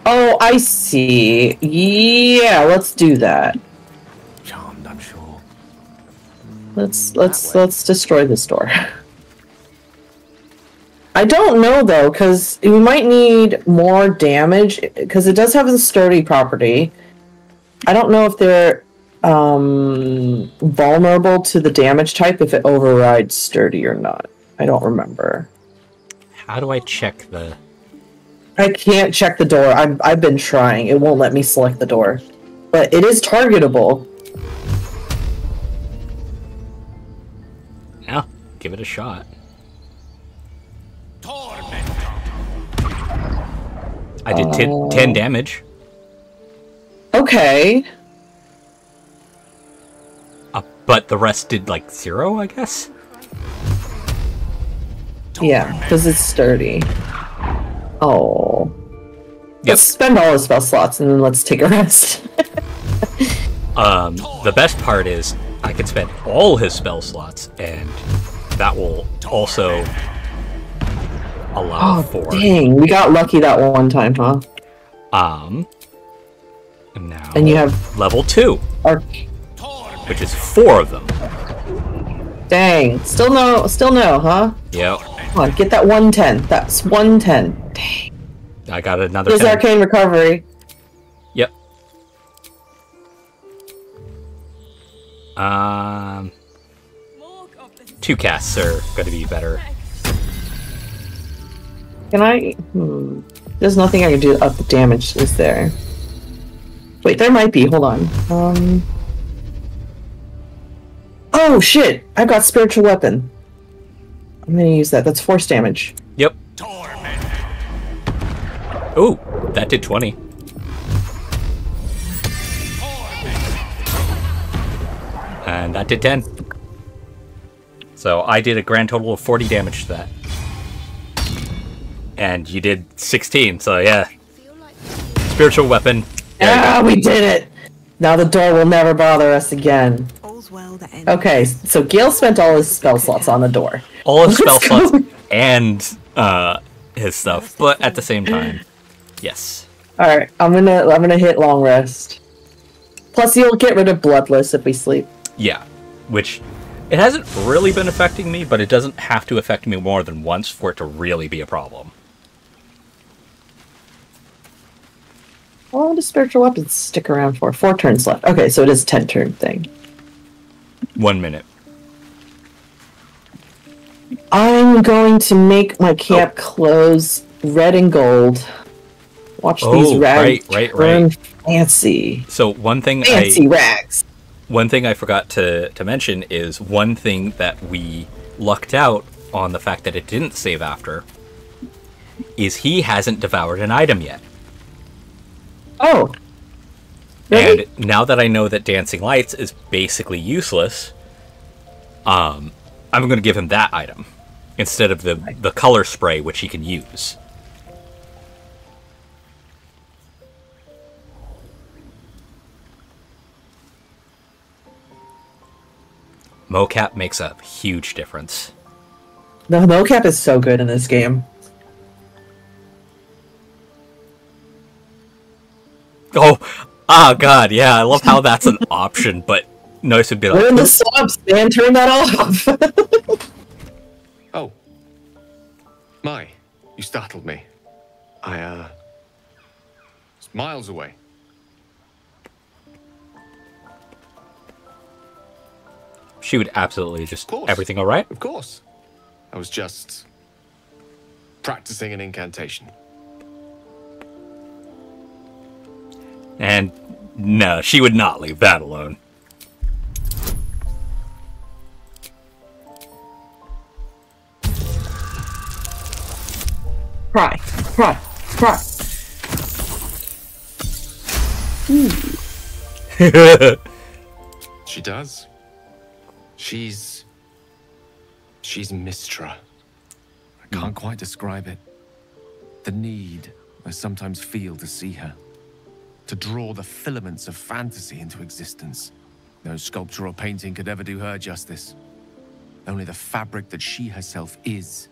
Oh, I see. Yeah, let's do that. Charmed, I'm sure. Let's destroy this door. I don't know though, because we might need more damage because it does have a sturdy property. I don't know if they're vulnerable to the damage type if it overrides sturdy or not. I don't remember. How do I check the... I can't check the door. I've been trying. It won't let me select the door. But it is targetable. Yeah, give it a shot. I did 10 damage. Okay. But the rest did, like, 0, I guess? Yeah, because it's sturdy. Oh. Yep. Let's spend all the spell slots and then let's take a rest. The best part is I can spend all his spell slots, and that will also allow for... Dang, we got lucky that one time, huh? Now And you have... level 2, which is 4 of them. Dang, still no, huh? Yep. Come on, get that 110. That's 110. Dang. I got another There's 10. Arcane Recovery. Yep. 2 casts are going to be better. Can I... There's nothing I can do up the damage, is there? Wait, there might be. Hold on. Oh, shit! I've got Spiritual Weapon. I'm gonna use that. That's force damage. Yep. Ooh, that did 20. And that did 10. So I did a grand total of 40 damage to that. And you did 16, so yeah. Spiritual weapon. Ah, we did it! Now the door will never bother us again. Okay, so Gale spent all his spell slots on the door. All his spell slots and his stuff, but at the same time, yes. Alright, I'm gonna hit long rest. Plus you'll get rid of Bloodless if we sleep. Yeah, which it hasn't really been affecting me, but it doesn't have to affect me more than once for it to really be a problem. How long does Spiritual Weapons stick around for? 4 turns left. Okay, so it is a 10-turn thing. 1 minute. I'm going to make my camp clothes red and gold. Watch these rags turn fancy. So one thing Fancy rags. One thing I forgot to mention is one thing that we lucked out on the fact that it didn't save after is he hasn't devoured an item yet. Oh. Really? And now that I know that Dancing Lights is basically useless, I'm going to give him that item instead of the color spray, which he can use. Mocap makes a huge difference. The mocap is so good in this game. Oh god, yeah, I love how that's an option, but nice would be like... We're in the subs, man, turn that off! Oh. My, you startled me. It's miles away. She would absolutely just... Everything alright? Of course. I was just... practicing an incantation. And No, she would not leave that alone. Cry. She does. She's Mistra. I can't quite describe it. The need I sometimes feel to see her. To draw the filaments of fantasy into existence. No sculpture or painting could ever do her justice. Only the fabric that she herself is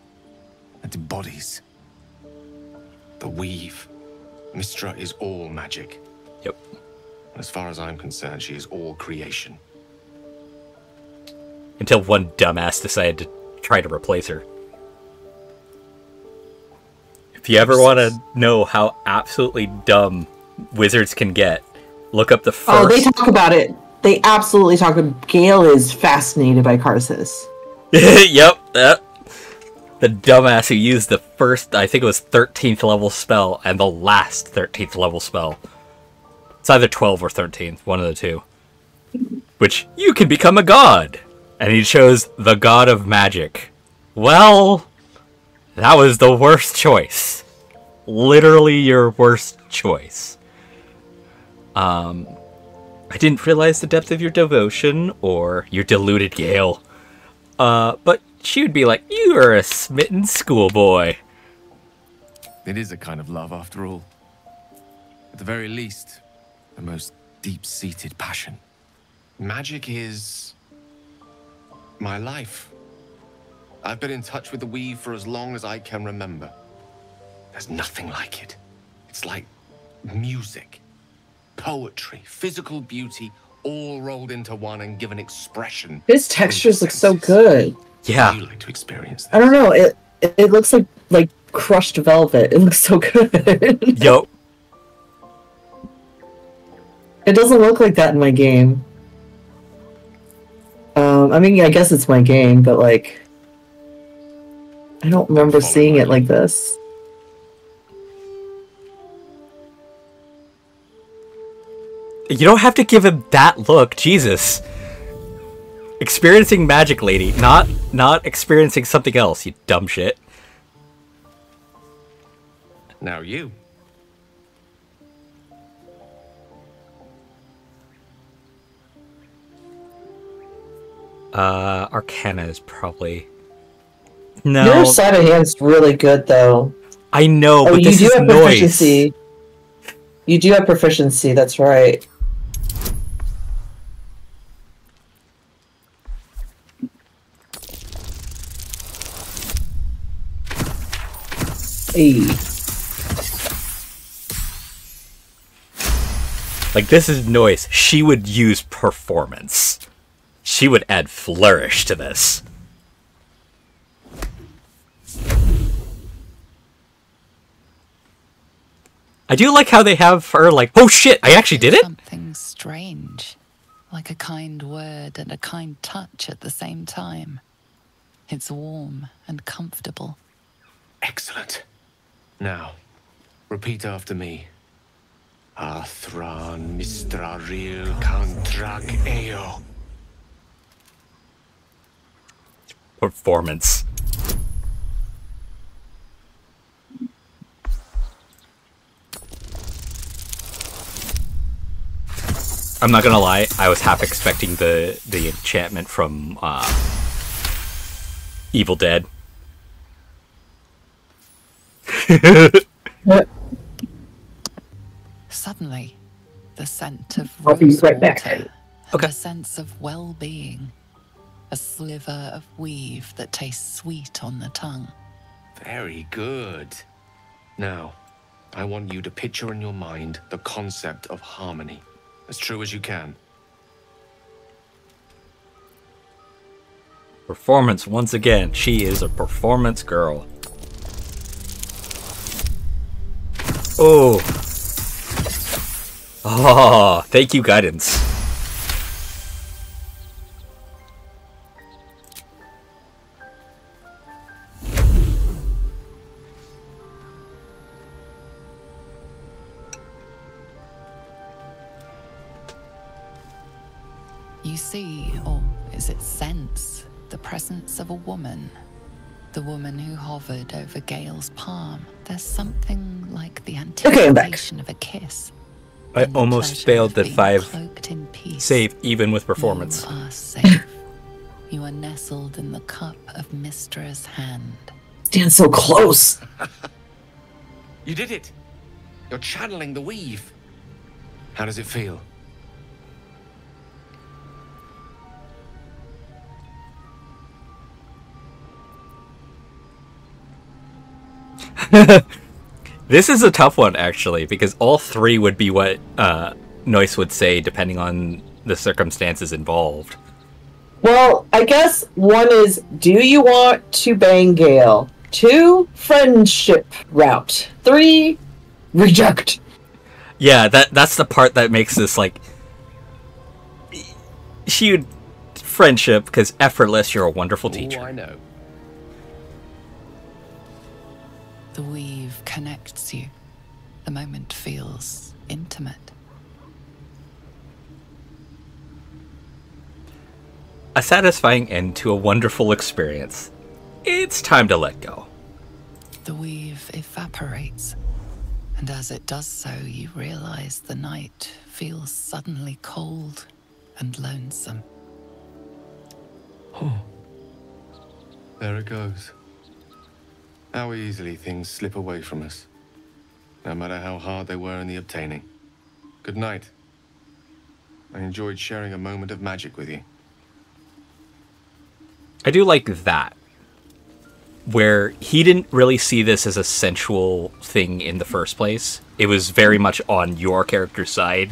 and embodies. The weave. Mistra is all magic. Yep. As far as I'm concerned, she is all creation. Until one dumbass decided to try to replace her. If you ever want to know how absolutely dumb wizards can get, look up the first... Oh, they talk about it. They absolutely talk about... Gale is fascinated by Karsus. Yep. The dumbass who used the first, I think it was 13th level spell, and the last 13th level spell. It's either 12 or 13th, one of the two. Which, you can become a god! And he chose the god of magic. Well, that was the worst choice. Literally your worst choice. I didn't realize the depth of your devotion, or your deluded Gale. But she would be like, you are a smitten schoolboy. It is a kind of love, after all. At the very least, the most deep-seated passion. Magic is... my life. I've been in touch with the weave for as long as I can remember. There's nothing like it. It's like music, poetry, physical beauty, all rolled into one and given expression. His textures look so good. Yeah. You like to experience that? I don't know. It looks like crushed velvet. It looks so good. Yo. It doesn't look like that in my game. I mean, I guess it's my game, but like, I don't remember seeing it like this. You don't have to give him that look, Jesus. Experiencing magic, lady, not experiencing something else, you dumb shit. Now you. Arcana is probably... No. Your sleight of hand's really good, though. I know, but this is noise. Proficiency. You do have proficiency, that's right. Hey. Like, this is noise. She would use performance. She would add flourish to this. I do like how they have her like, oh shit, I actually did it? Something strange. Like a kind word and a kind touch at the same time. It's warm and comfortable. Excellent. Now, repeat after me. Athran Mistraril Kantrak Eo. Performance. I'm not gonna lie, I was half expecting the enchantment from Evil Dead. Suddenly, the scent of I'll be rose right back. water Okay. and a sense of well-being. A sliver of weave that tastes sweet on the tongue. Very good. Now, I want you to picture in your mind the concept of harmony. As true as you can. Performance once again. She is a performance girl. Oh. Oh, thank you, guidance. You see, or is it sense, the presence of a woman. The woman who hovered over Gale's palm. There's something like the anticipation of a kiss. I almost failed that 5 save even with performance. You are safe. You are nestled in the cup of Mystra's hand. Stand so close. You did it. You're channeling the weave. How does it feel? This is a tough one, actually, because all 3 would be what Noyce would say, depending on the circumstances involved. Well, I guess 1 is, do you want to bang Gale? 2, friendship route. 3, reject. Yeah, that's the part that makes this, like, huge friendship, because effortless, you're a wonderful teacher. Oh, I know. The weave connects you. The moment feels intimate. A satisfying end to a wonderful experience. It's time to let go. The weave evaporates, and as it does so, you realize the night feels suddenly cold and lonesome. Oh. There it goes. How easily things slip away from us, no matter how hard they were in the obtaining. Good night. I enjoyed sharing a moment of magic with you. I do like that, where he didn't really see this as a sensual thing in the first place. It was very much on your character's side.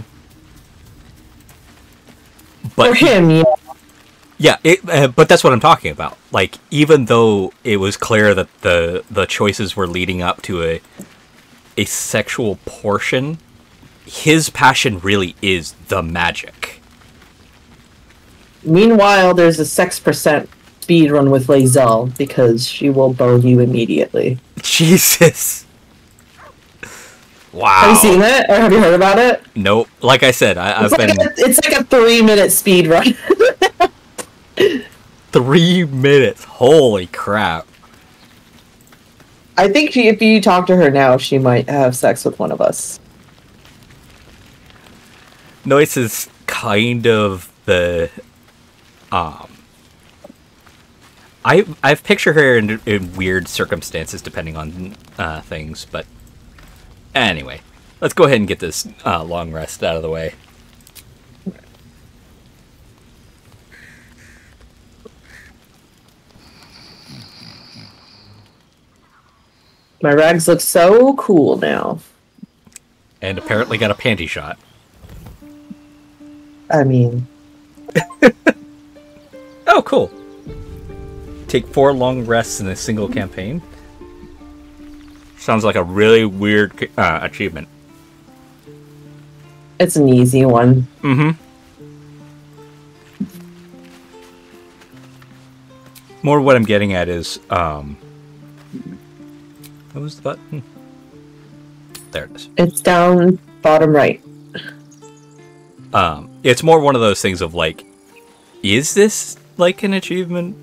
But for him, yeah. Yeah, but that's what I'm talking about. Like, even though it was clear that the choices were leading up to a sexual portion, his passion really is the magic. Meanwhile, there's a sex percent speed run with Lae'zel because she will bow you immediately. Jesus. Wow. Have you seen that? Or have you heard about it? Nope. Like I said, I've been... It's like a 3-minute speed run. 3 minutes. Holy crap. I think if you talk to her now, she might have sex with one of us. Noyce is kind of the... I've pictured her in weird circumstances depending on things, but anyway, let's go ahead and get this long rest out of the way. My rags look so cool now. And apparently got a panty shot. I mean... Oh, cool. Take 4 long rests in a single campaign. Sounds like a really weird achievement. It's an easy one. Mm-hmm. More what I'm getting at is, what was the button? There it is. It's down bottom right. It's more one of those things of like, is this like an achievement?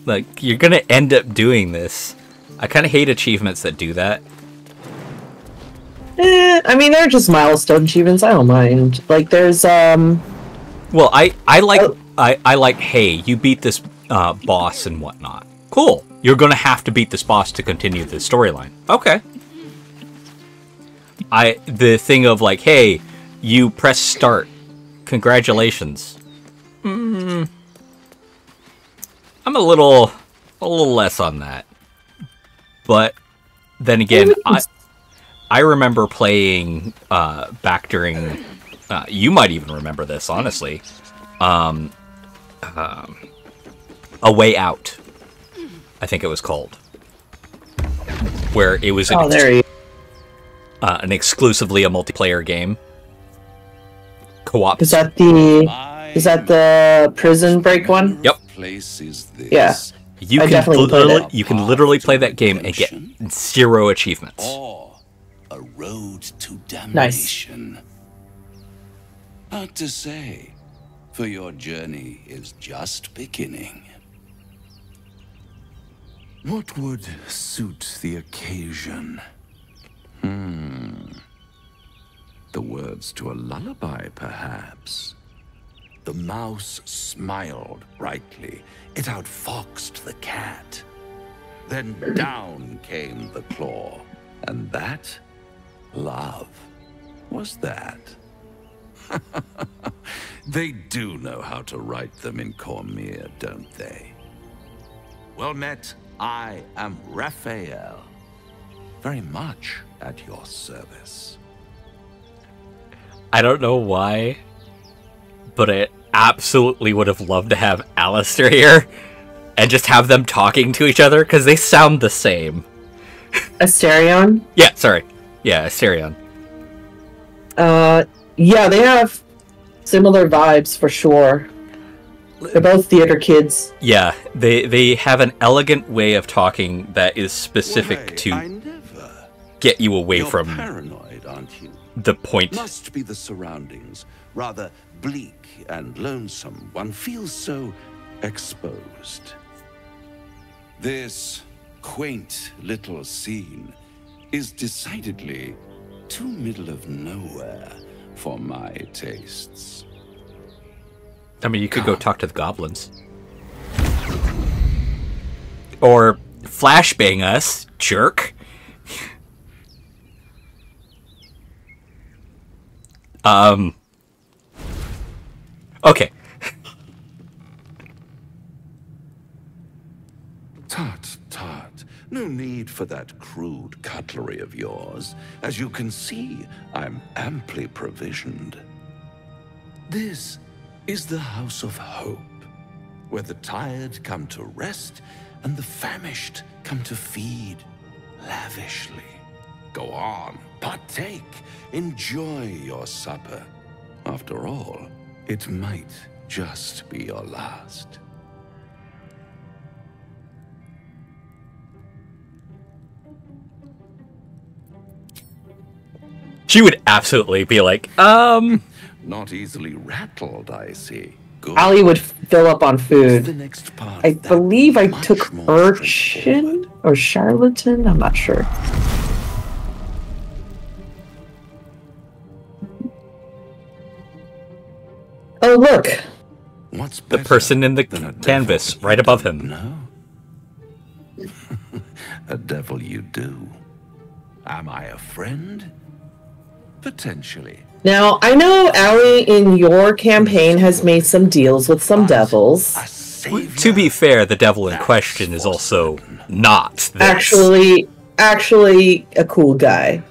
Like, you're gonna end up doing this. I kind of hate achievements that do that. I mean, they're just milestone achievements. I don't mind. Like, there's Well, I like, hey, you beat this boss and whatnot. Cool. You're gonna have to beat this boss to continue the storyline. Okay. The thing of like, hey, you press start. Congratulations. I'm a little less on that. But then again, I remember playing back during you might even remember this, honestly. A Way Out, I think it was called, where it was an exclusively a multiplayer game. Co-op. Is that the prison break one? Yep. Yeah. You can literally play that game and get 0 achievements. Or a road to damnation. Nice. Hard to say. for your journey is just beginning. What would suit the occasion? The words to a lullaby, perhaps. The mouse smiled brightly. It outfoxed the cat. Then down came the claw. And that, love, was that. They do know how to write them in Cormyr, don't they? Well met, I am Raphael. Very much at your service. I don't know why, but I absolutely would have loved to have Alistair here and just have them talking to each other, because they sound the same. Asterion? Yeah, sorry. Yeah, Asterion. Yeah, they have similar vibes for sure. They're both theater kids. Yeah, they have an elegant way of talking that is specific to get you away You're from paranoid, aren't you? the point. Must be the surroundings. Rather bleak and lonesome. One feels so exposed. This quaint little scene is decidedly too middle of nowhere for my tastes. I mean, you could go talk to the goblins. Or flashbang us, jerk. Okay. Tut, tut. No need for that crude cutlery of yours. As you can see, I'm amply provisioned. This is the House of Hope, where the tired come to rest and the famished come to feed lavishly. Go on, partake, enjoy your supper. After all, it might just be your last. She would absolutely be like, Not easily rattled, I see. Good. Ali would fill up on food. The next part I believe I took Urchin or Charlatan. I'm not sure. Oh, look. What's the person in the canvas right above him. No. A devil you do. Am I a friend? Potentially. Now, I know Ali in your campaign has made some deals with some devils. To be fair, the devil in question is also not this. Actually a cool guy.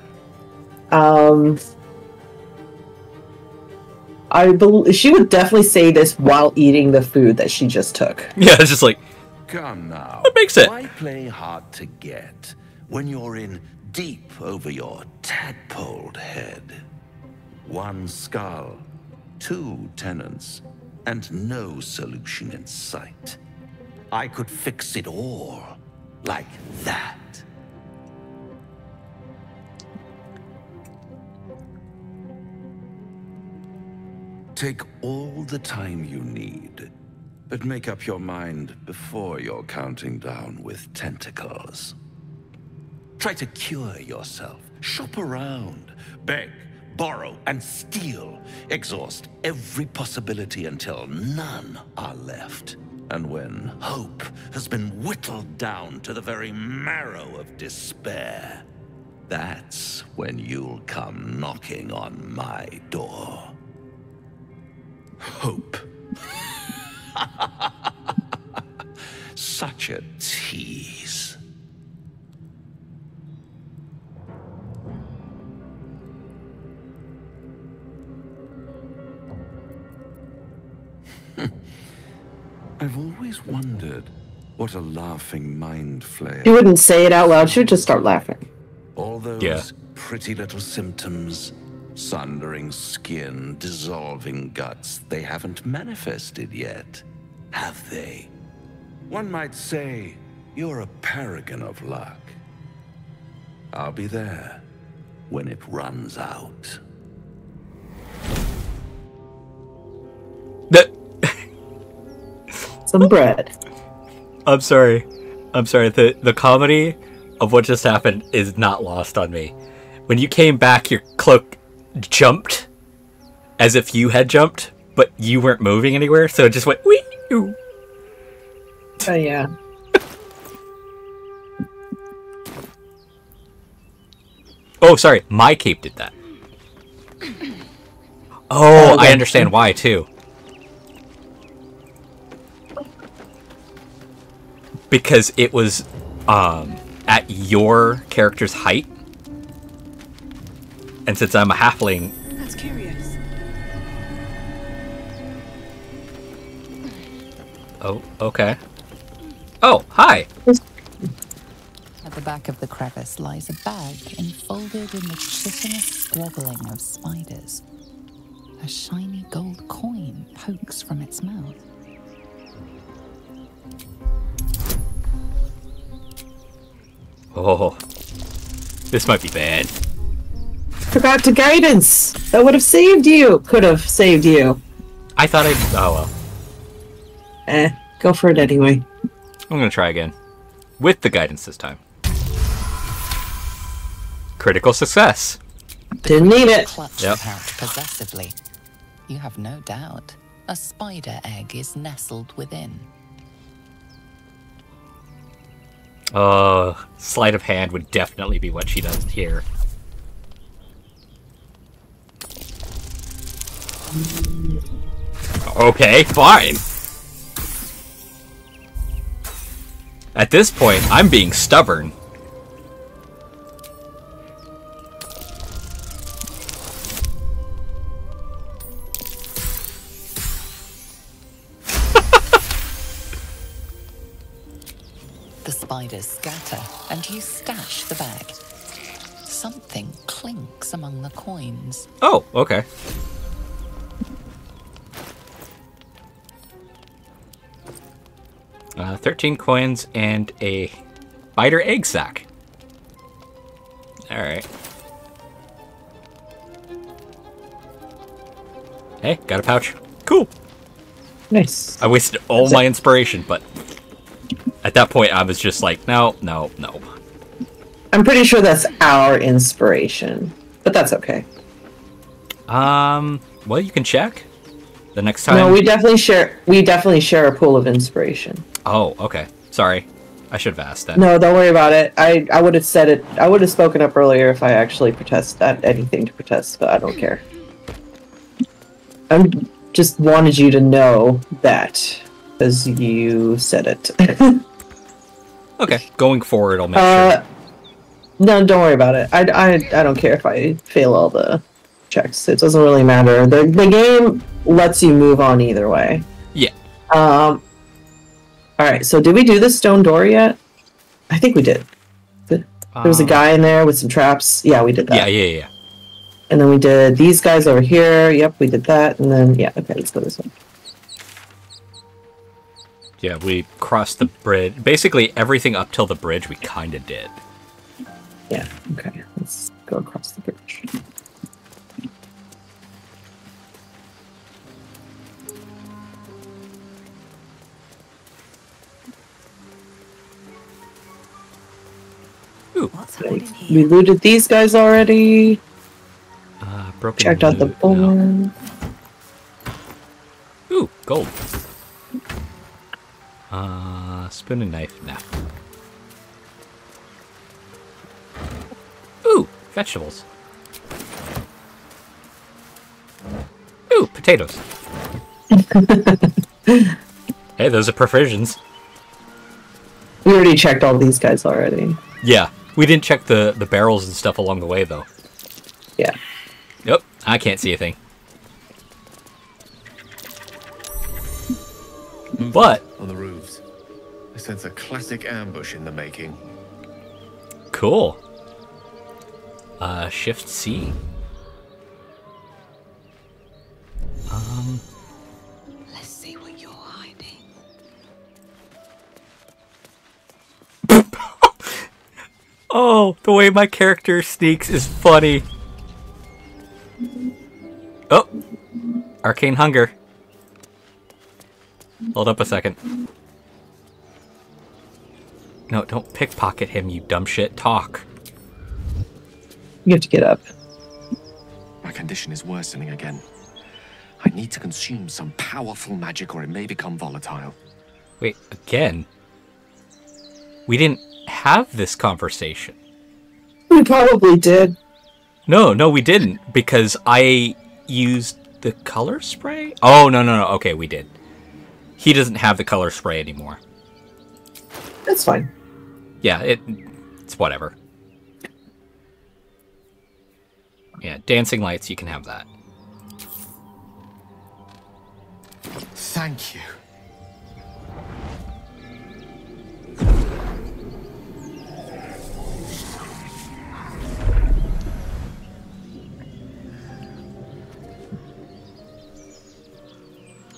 She would definitely say this while eating the food that she just took. Yeah, it's just like, come now. What makes it? Why play hard to get when you're in deep over your tadpoled head? One skull, two tenants, and no solution in sight. I could fix it all like that. Take all the time you need, but make up your mind before you're counting down with tentacles. Try to cure yourself. Shop around. Beg, borrow, and steal. Exhaust every possibility until none are left. And when hope has been whittled down to the very marrow of despair, that's when you'll come knocking on my door. Hope. Such a tease. I've always wondered what a laughing mind flayer. She wouldn't say it out loud, she would just start laughing. All those pretty little symptoms, sundering skin, dissolving guts, they haven't manifested yet, have they? One might say you're a paragon of luck. I'll be there when it runs out. some bread. I'm sorry. The comedy of what just happened is not lost on me. When you came back, your cloak jumped as if you had jumped, but you weren't moving anywhere, so it just went wee. Oh yeah. Oh, sorry. My cape did that. Oh, I understand why too. Because it was at your character's height. And since I'm a halfling... That's curious. Oh, okay. Oh, hi! At the back of the crevice lies a bag enfolded in the chitinous squabbling of spiders. A shiny gold coin pokes from its mouth. Oh, this might be bad. Forgot to guidance. That would have saved you. Could have saved you. I thought I'd... Oh, well. Go for it anyway. I'm gonna try again. With the guidance this time. Critical success. Didn't need it. Clutch Yep. the pouch possessively. You have no doubt. A spider egg is nestled within. Sleight of hand would definitely be what she does here. Okay, fine. At this point, I'm being stubborn. The spiders scatter, and you stash the bag. Something clinks among the coins. Oh, okay. Uh, 13 coins and a spider egg sack. Alright. Hey, got a pouch. Cool. Nice. I wasted all my inspiration, but at that point I was just like, no. I'm pretty sure that's our inspiration, but that's okay. Well, you can check the next time. No, we definitely share. We definitely share a pool of inspiration. Oh, okay. Sorry, I should have asked that. No, don't worry about it. I would have said it. I would have spoken up earlier if I actually had anything to protest, but I don't care. I just wanted you to know that because you said it. Okay, going forward, I'll make sure. No, don't worry about it. I don't care if I fail all the checks. It doesn't really matter. The game lets you move on either way. Yeah. Alright, so did we do the stone door yet? I think we did. There was a guy in there with some traps. Yeah, we did that. Yeah. And then we did these guys over here. Yep, we did that. And then, yeah, okay, let's go this way. Yeah, we crossed the bridge. Basically, everything up till the bridge we kind of did. Yeah, okay. Let's go across the bridge. Ooh. We looted these guys already. Broken Checked out the loot, board. no. Ooh, gold. Spoon and knife, nah. Ooh, vegetables. Ooh, potatoes. Hey, those are provisions. We already checked all these guys already. Yeah, we didn't check the barrels and stuff along the way, though. Yeah. Yep, I can't see a thing. But on the roofs, I sense a classic ambush in the making. Cool. Shift C. Let's see what you're hiding. Oh, the way my character sneaks is funny. Oh, arcane hunger. Hold up a second. No, don't pickpocket him, you dumb shit. Talk. You have to get up. My condition is worsening again. I need to consume some powerful magic or it may become volatile. Wait, again? We didn't have this conversation. We probably did. No, we didn't, because I used the color spray? Oh, no. Okay, we did. He doesn't have the color spray anymore. That's fine. Yeah, it's whatever. Yeah, dancing lights, you can have that. Thank you.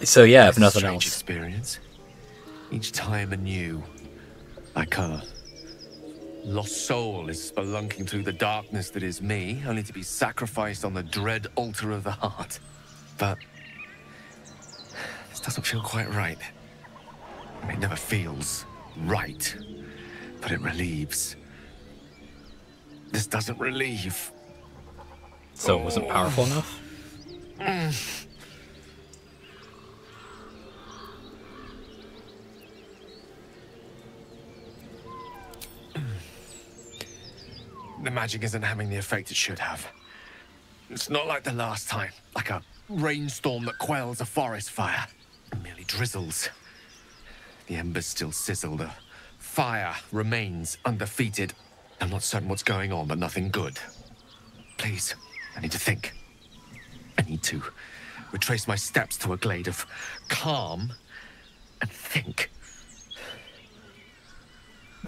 So yeah, if It's a nothing strange else. experience. Each time anew, like a lost soul is spelunking through the darkness that is me, only to be sacrificed on the dread altar of the heart. But this doesn't feel quite right. It never feels right, but it relieves. This doesn't relieve. So it wasn't powerful enough? The magic isn't having the effect it should have. It's not like the last time, like a rainstorm that quells a forest fire. It merely drizzles. The embers still sizzle, the fire remains undefeated. I'm not certain what's going on, but nothing good. Please, I need to think. I need to retrace my steps to a glade of calm and think.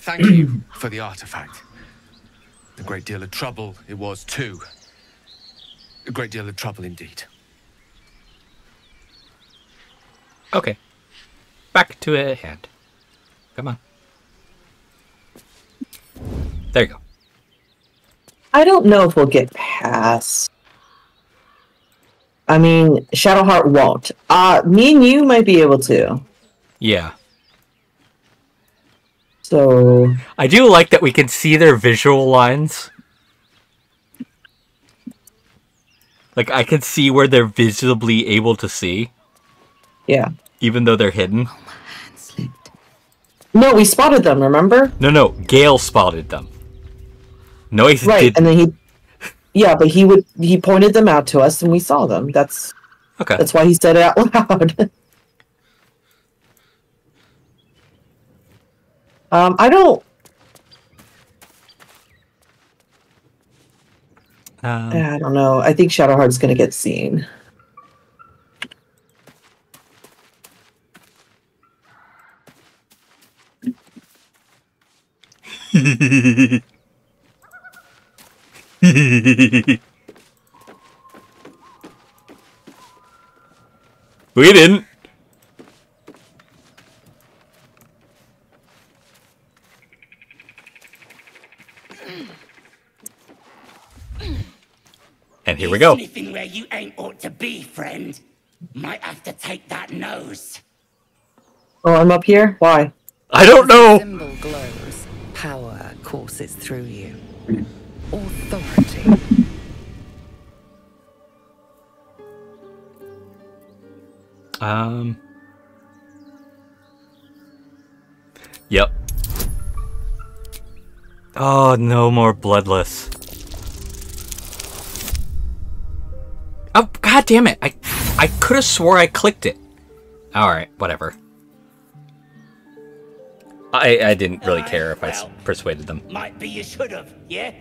Thank you for the artifact. A great deal of trouble it was too. A great deal of trouble indeed. Okay. Back to a hand. Come on. There you go. I don't know if we'll get past. I mean, Shadowheart won't. Me and you might be able to. Yeah. So I do like that we can see their visual lines. Like, I can see where they're visibly able to see. Yeah. Even though they're hidden. No, we spotted them, remember? No, Gale spotted them. No, he Right, didn't. and then yeah, but he pointed them out to us and we saw them. That's why he said it out loud. I don't know. I think Shadowheart's gonna get seen. We didn't. And here we go. Sniffing where you ain't ought to be, friend. Might have to take that nose. Oh, I'm up here? Why? I don't know. The symbol glows. Power courses through you. Authority. Yep. Oh, no more bloodless. Oh, god damn it. I could have swore I clicked it. Alright, whatever. I didn't really care if I persuaded them. Might be you should have, yeah?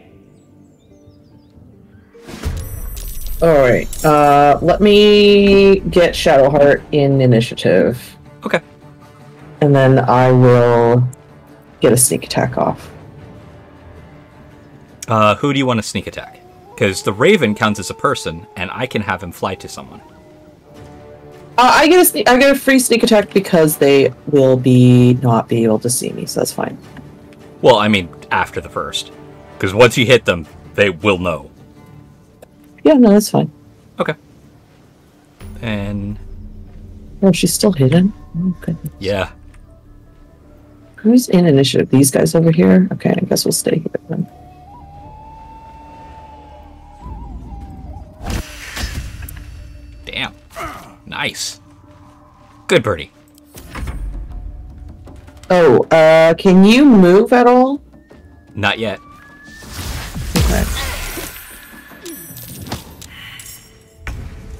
Alright, let me get Shadowheart in initiative. Okay. And then I will get a sneak attack off. Who do you want to sneak attack? Because the Raven counts as a person, and I can have him fly to someone. I get a free sneak attack because they will not be able to see me, so that's fine. Well, I mean, after the first. Because once you hit them, they will know. Yeah, no, that's fine. Okay. And Oh, she's still hidden? Oh, goodness. Yeah. Who's in initiative? These guys over here? Okay, I guess we'll stay here then. Damn. Nice. Good birdie. Oh, can you move at all? Not yet. Okay.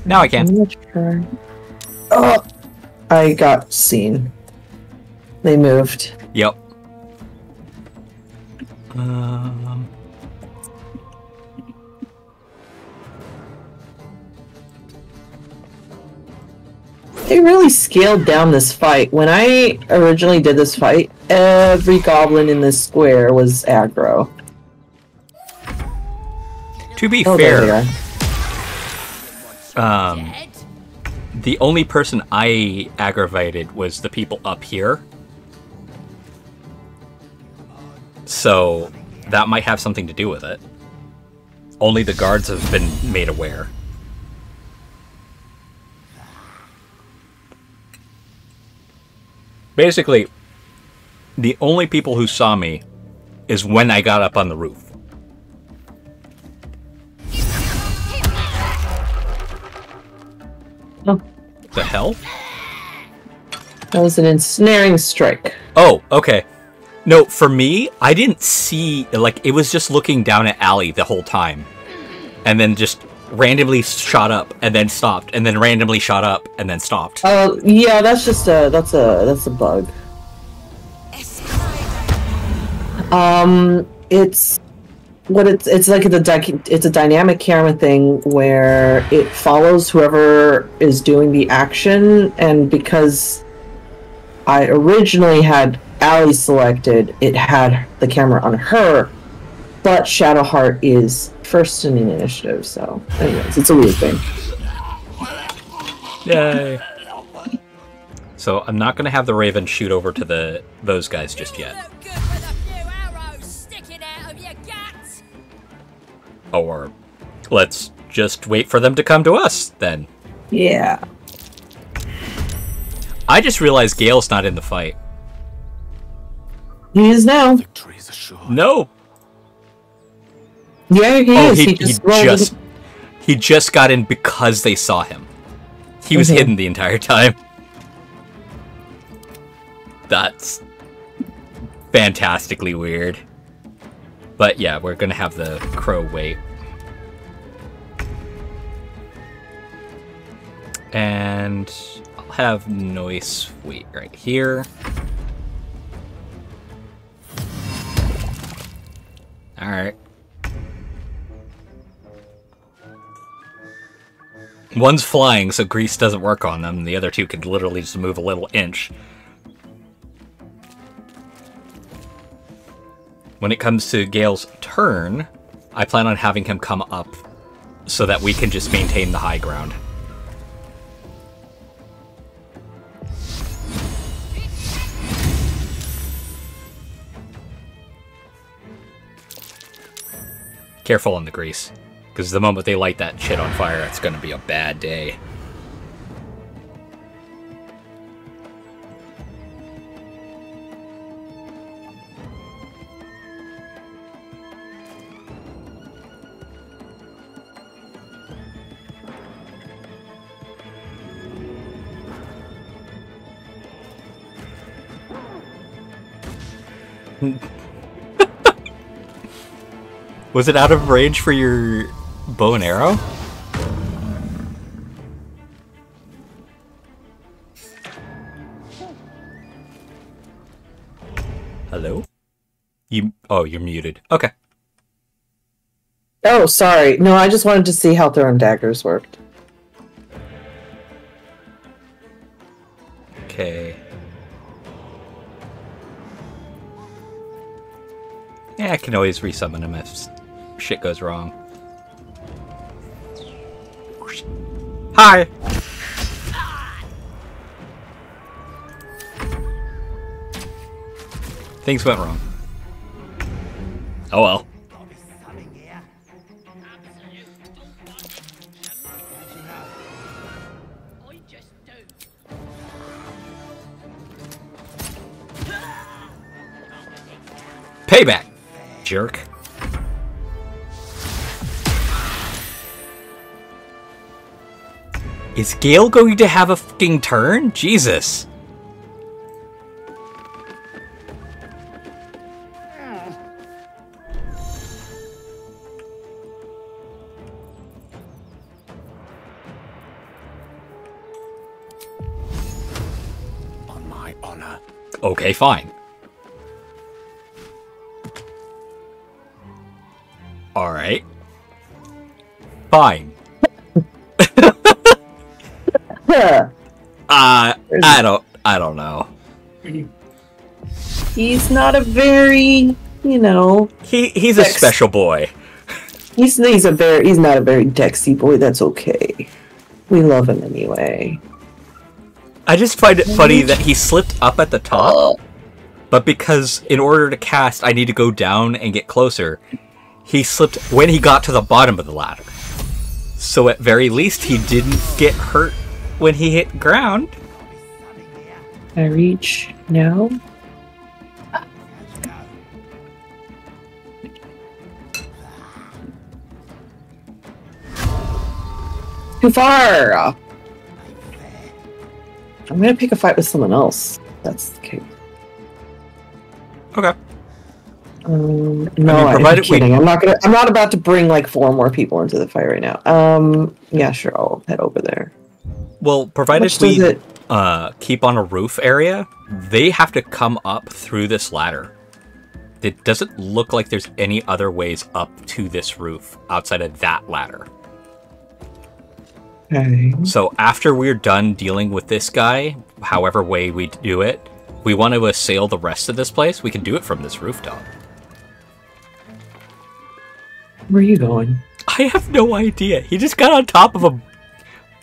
Now I can. Oh! I got seen. They moved. Yep. They really scaled down this fight. When I originally did this fight, every goblin in this square was aggro. To be there fair, the only person I aggravated was the people up here. So that might have something to do with it. Only the guards have been made aware. Basically, the only people who saw me is when I got up on the roof. Oh. The hell? That was an ensnaring strike. Oh, okay. No, for me, I didn't see, like, it was just looking down at Allie the whole time. And then just randomly shot up, and then stopped, and then randomly shot up, and then stopped. Oh, yeah, that's just that's a bug. It's like it's a dynamic camera thing where it follows whoever is doing the action, and because I originally had Allie selected, it had the camera on her, but Shadowheart is first in the initiative, so anyways, it's a weird thing. Yay. So I'm not gonna have the Raven shoot over to those guys just yet. Or let's just wait for them to come to us, then. Yeah. I just realized Gale's not in the fight. He is now. No. Yeah, he is. He just got in because they saw him. He was hidden the entire time. That's fantastically weird. But yeah, we're gonna have the crow wait. And I'll have Noise wait right here. Alright. One's flying, so grease doesn't work on them. The other two can literally just move a little inch. When it comes to Gale's turn, I plan on having him come up so that we can just maintain the high ground. Careful on the grease, because the moment they light that shit on fire, it's going to be a bad day. Was it out of range for your bow and arrow? Hello? You're muted. Okay. Oh, sorry. No, I just wanted to see how throwing daggers worked. Okay. Yeah, I can always resummon him if shit goes wrong. Hi! Things went wrong. Oh well. Payback, jerk. Is Gale going to have a fucking turn? Jesus. On my honor. Okay, fine. Alright. Fine. I don't know. He's not a very, you know. He's a special boy. He's not a very Dexy boy. That's okay. We love him anyway. I just find it funny that he slipped up at the top, but because in order to cast, I need to go down and get closer, he slipped when he got to the bottom of the ladder. So at very least, he didn't get hurt when he hit ground. I reach now. Too far! I'm gonna pick a fight with someone else. That's the case. Okay. No, I'm kidding. I'm not about to bring like 4 more people into the fight right now. Yeah, sure. I'll head over there. Well, provided we keep on a roof area, they have to come up through this ladder. It doesn't look like there's any other ways up to this roof outside of that ladder. Okay. So after we're done dealing with this guy, however way we do it, we want to assail the rest of this place, we can do it from this rooftop. Where are you going? I have no idea. He just got on top of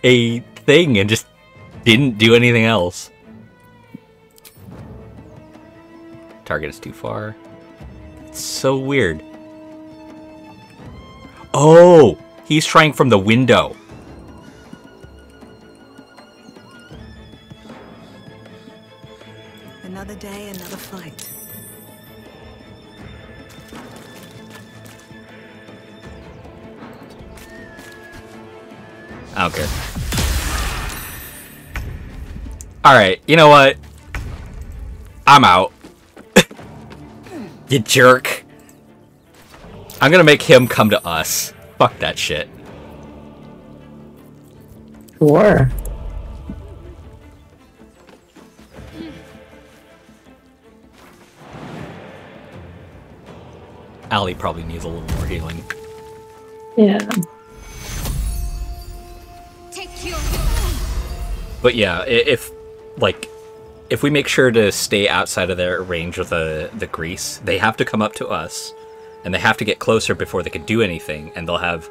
a thing and just didn't do anything else. Target is too far. It's so weird. Oh, he's trying from the window. Another day, another fight. I don't care. Alright, you know what? I'm out. You jerk. I'm gonna make him come to us. Fuck that shit. Sure. Allie probably needs a little more healing. Yeah. But yeah, if we make sure to stay outside of their range of the grease, they have to come up to us, and they have to get closer before they can do anything, and they'll have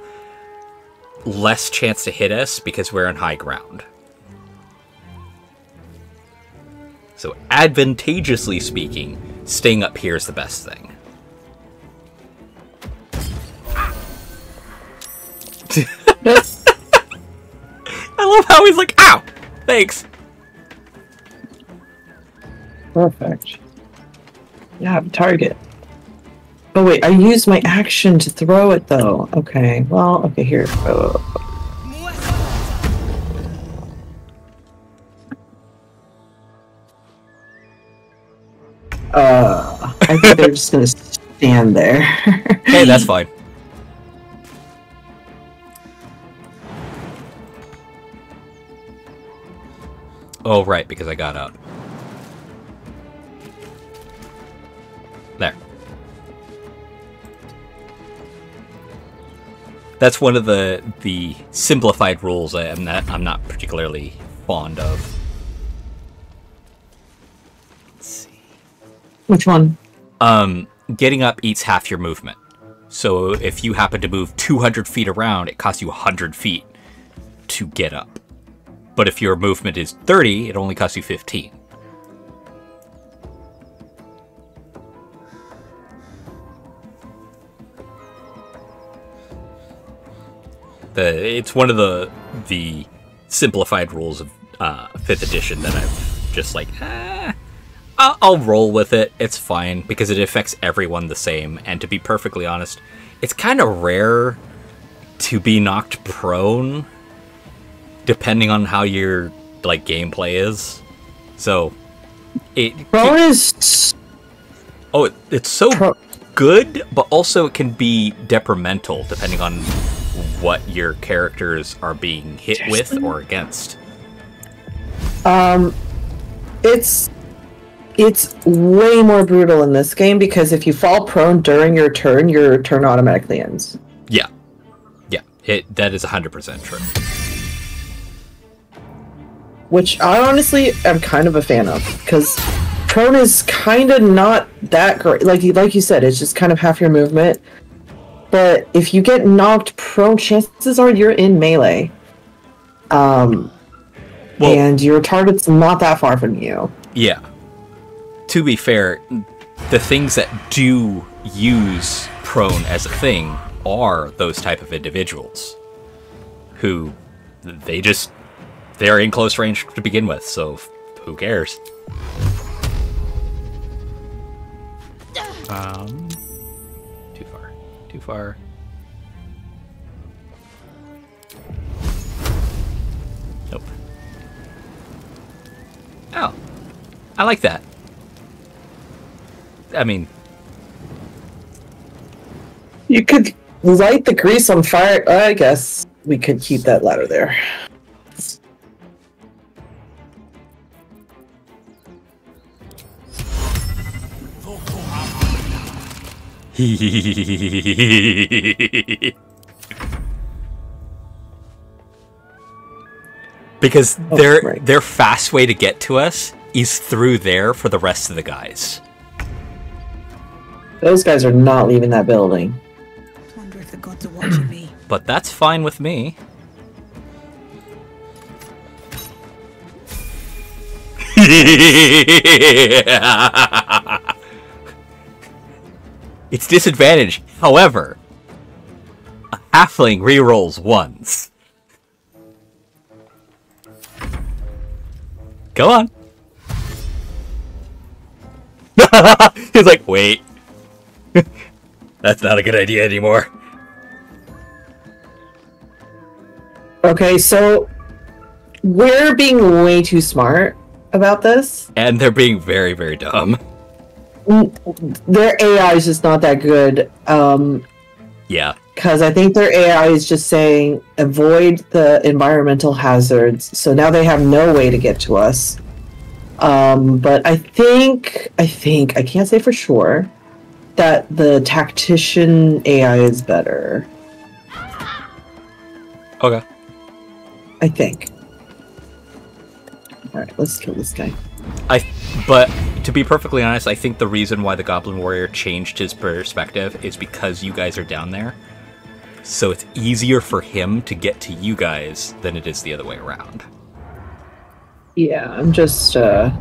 less chance to hit us because we're on high ground. So advantageously speaking, staying up here is the best thing. I love how he's like, ow! Thanks. Perfect. Yeah, I have a target. Oh wait, I used my action to throw it though. Okay, well, okay, here. I think they're just gonna stand there. Hey, that's fine. Oh, right, because I got up. There. That's one of the simplified rules I'm not particularly fond of. Let's see. Which one? Getting up eats half your movement. So if you happen to move 200 feet around, it costs you 100 feet to get up. But if your movement is 30, it only costs you 15. It's one of the simplified rules of 5th edition that I've just like, I'll roll with it. It's fine because it affects everyone the same. And to be perfectly honest, it's kind of rare to be knocked prone, depending on how your like gameplay is. So prone is it's so good, but also it can be detrimental depending on what your characters are being hit with or against. It's way more brutal in this game because if you fall prone during your turn automatically ends. Yeah. That is 100% true. Which I honestly am kind of a fan of, because prone is kind of not that great. Like you said, it's just kind of half your movement. But if you get knocked prone, chances are you're in melee. And your target's not that far from you. Yeah. To be fair, the things that do use prone as a thing are those type of individuals who they're in close range to begin with, so who cares? Too far. Nope. Oh, I like that. I mean, you could light the grease on fire. I guess we could keep that ladder there. Because their fast way to get to us is through there for the rest of the guys. Those guys are not leaving that building. I wonder if the gods are watching me. But that's fine with me. It's disadvantage. However, a halfling rerolls once. Go on. He's like, wait. That's not a good idea anymore. Okay, so we're being way too smart about this. And they're being very, very dumb. Their AI is just not that good. Yeah. Because I think their AI is just saying, avoid the environmental hazards. So now they have no way to get to us. But I think, I can't say for sure, that the tactician AI is better. Okay. I think. Alright, let's kill this guy. But to be perfectly honest, I think the reason why the Goblin Warrior changed his perspective is because you guys are down there. So it's easier for him to get to you guys than it is the other way around. Yeah, I'm just, I'm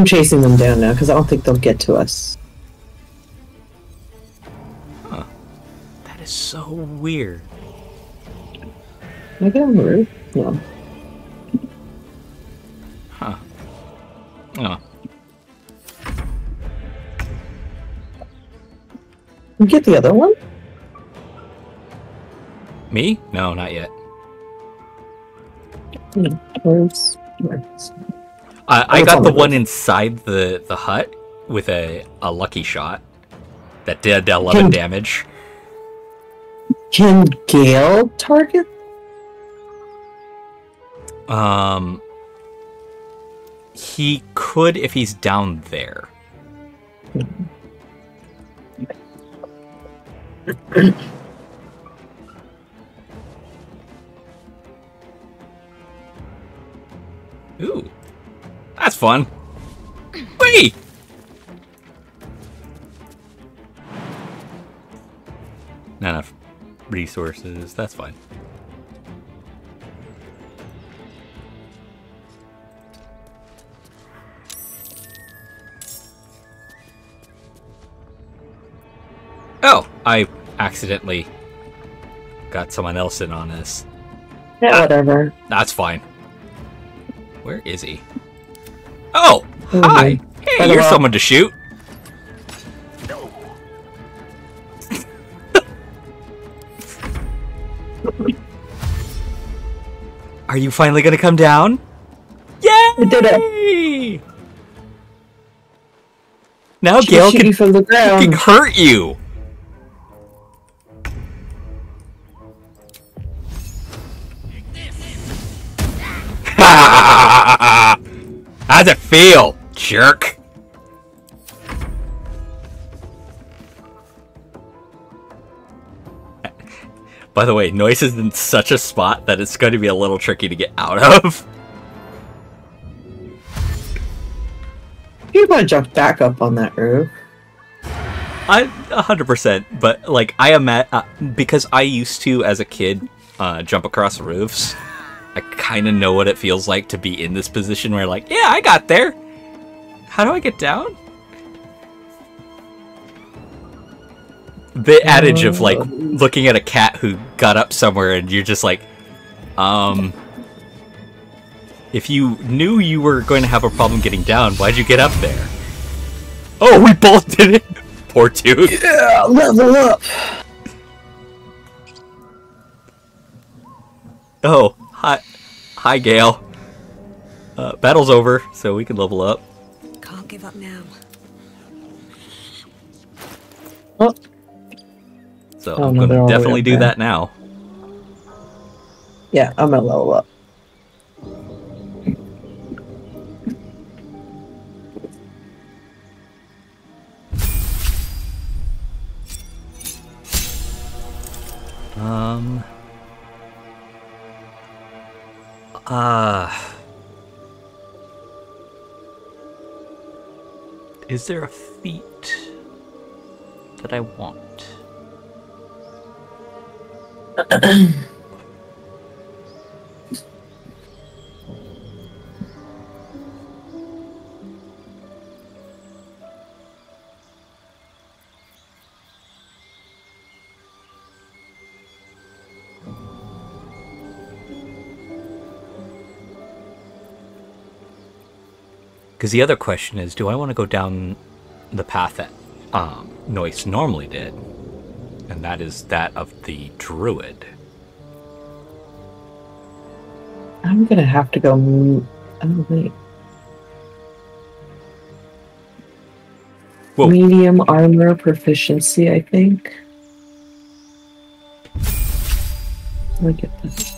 chasing them down now, because I don't think they'll get to us. Huh. That is so weird. Can I get on the roof? No. Huh. Oh. You get the other one? Me? No, not yet. I got the one inside the hut with a lucky shot that did 11 damage. Can Gale target? He could if he's down there. Ooh, that's fun. Wait! Not enough resources, that's fine. Oh, I accidentally got someone else in on this. Yeah, whatever. That's fine. Where is he? Oh! Hi. Hey, you're someone to shoot. Are you finally gonna come down? Yay! I did it. Now She Gale shoot you from the ground. can hurt you. How's it feel, jerk? By the way, Noise is in such a spot that it's going to be a little tricky to get out of. You want to jump back up on that roof? I 100%, but like I am at because I used to as a kid jump across roofs. I kind of know what it feels like to be in this position where like, yeah, I got there. How do I get down? The adage of like looking at a cat who got up somewhere and you're just like, if you knew you were going to have a problem getting down, why'd you get up there? Oh, we both did it. Poor Tooth. Yeah, level up. Oh, hi, Gale. Battle's over, so we can level up. Can't give up now. Oh. So I'm gonna definitely do that now. Yeah, I'm gonna level up. Is there a feat that I want? Because the other question is, do I want to go down the path that Noise normally did? And that is that of the druid. I'm gonna have to go. Oh wait. Whoa. Medium armor proficiency, I think. Let me get that.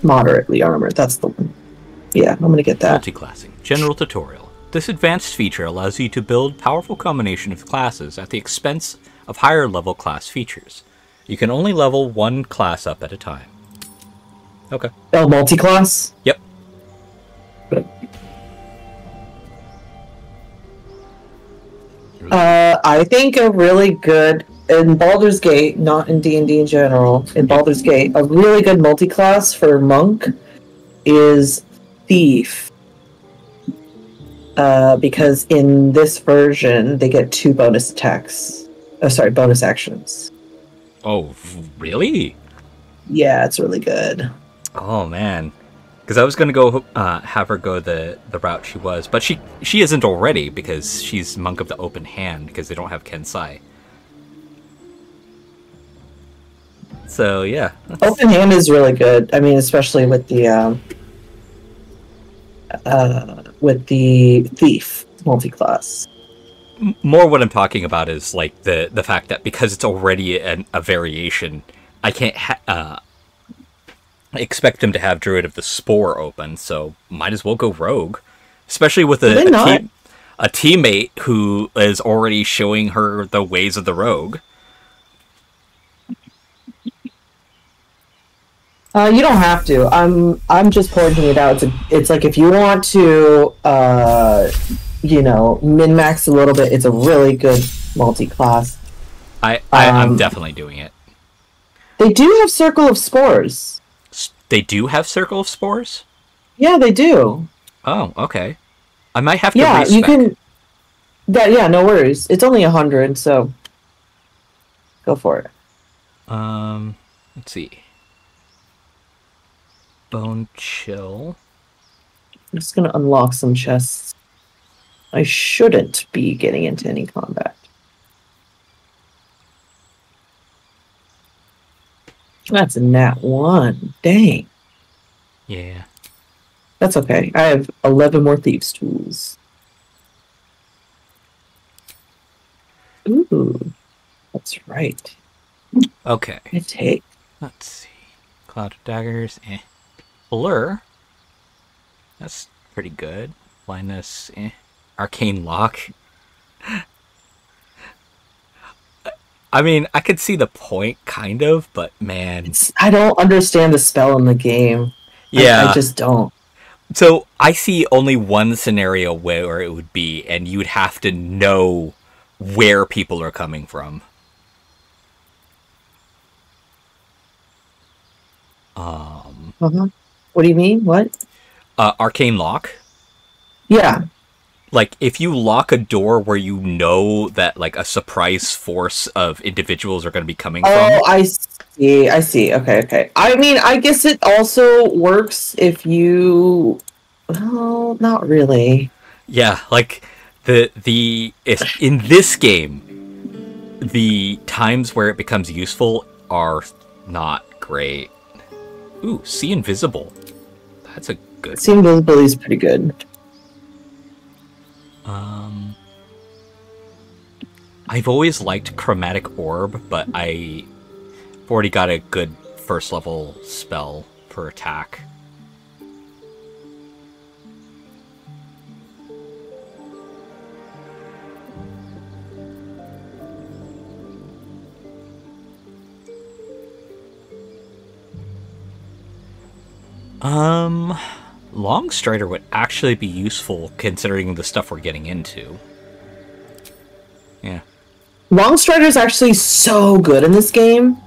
Moderately armored. That's the one. Yeah, I'm gonna get that. Multiclassing. General tutorial. This advanced feature allows you to build powerful combination of classes at the expense of higher level class features. You can only level one class up at a time. Okay. Oh, multi-class? Yep. I think a really good, in Baldur's Gate, not in D&D in general, in Baldur's Gate, a really good multi-class for Monk is Thief. Because in this version, they get 2 bonus attacks. Oh, sorry, bonus actions. Oh, really? Yeah, it's really good. Oh, man. Because I was going to go have her go the route she was. But she isn't already because she's Monk of the Open Hand because they don't have Kensai. So, yeah. Open Hand is really good. I mean, especially with the Thief multi-class. More what I'm talking about is like the fact that because it's already a variation, I can't expect them to have Druid of the Spore open, so might as well go Rogue. Especially with a teammate who is already showing her the ways of the Rogue. You don't have to. I'm just pointing it out. It's like if you want to, min-max a little bit, it's a really good multi-class. I'm definitely doing it. They do have Circle of Spores. They do have Circle of Spores? Yeah, they do. Oh, okay. I might have to respec. You can. Yeah, no worries. It's only 100, so go for it. Let's see. Bone Chill. I'm just gonna unlock some chests. I shouldn't be getting into any combat. That's a nat 1. Dang. Yeah. That's okay. I have 11 more thieves' tools. Ooh. That's right. Okay. I take. Let's see. Cloud of Daggers. Blur. That's pretty good. Blindness. Arcane Lock. I mean, I could see the point, kind of, but man. I don't understand the spell in the game. Yeah. I just don't. So, I see only one scenario where it would be, and you would have to know where people are coming from. What do you mean? What? Arcane Lock. Yeah. Like, if you lock a door where you know that, like, a surprise force of individuals are going to be coming from. Oh, I see. Okay. I mean, I guess it also works if you... Well, not really. Yeah, like, in this game, the times where it becomes useful are not great. Ooh, See Invisible. That's a good See Invisible is pretty good. I've always liked Chromatic Orb, but I've already got a good first level spell for attack. Longstrider would actually be useful considering the stuff we're getting into. Yeah. Longstrider is actually so good in this game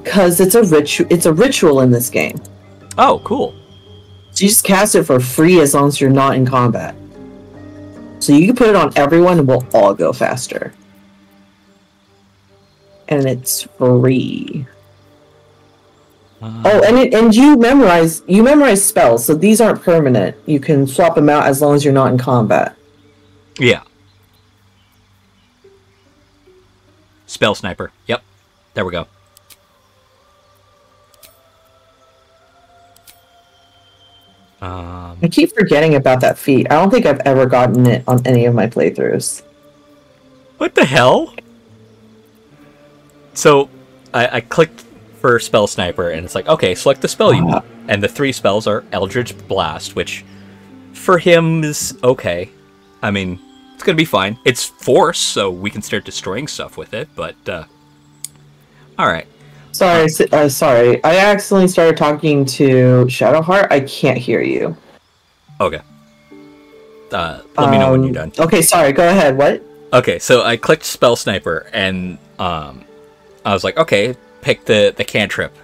because it's a ritual in this game. Oh, cool. So you just cast it for free as long as you're not in combat. So you can put it on everyone and we'll all go faster. And it's free. And you memorize spells, so these aren't permanent. You can swap them out as long as you're not in combat. Yeah. Spell Sniper. Yep. There we go. I keep forgetting about that feat. I don't think I've ever gotten it on any of my playthroughs. What the hell? So, I clicked for Spell Sniper, and it's like, okay, select the spell you want. And the 3 spells are Eldritch Blast, which for him is okay. I mean, it's gonna be fine. It's Force, so we can start destroying stuff with it, but, alright. Sorry. I accidentally started talking to Shadowheart. I can't hear you. Okay. Let me know when you're done. Okay, sorry, go ahead. What? Okay, so I clicked Spell Sniper, and I was like, okay, pick the cantrip.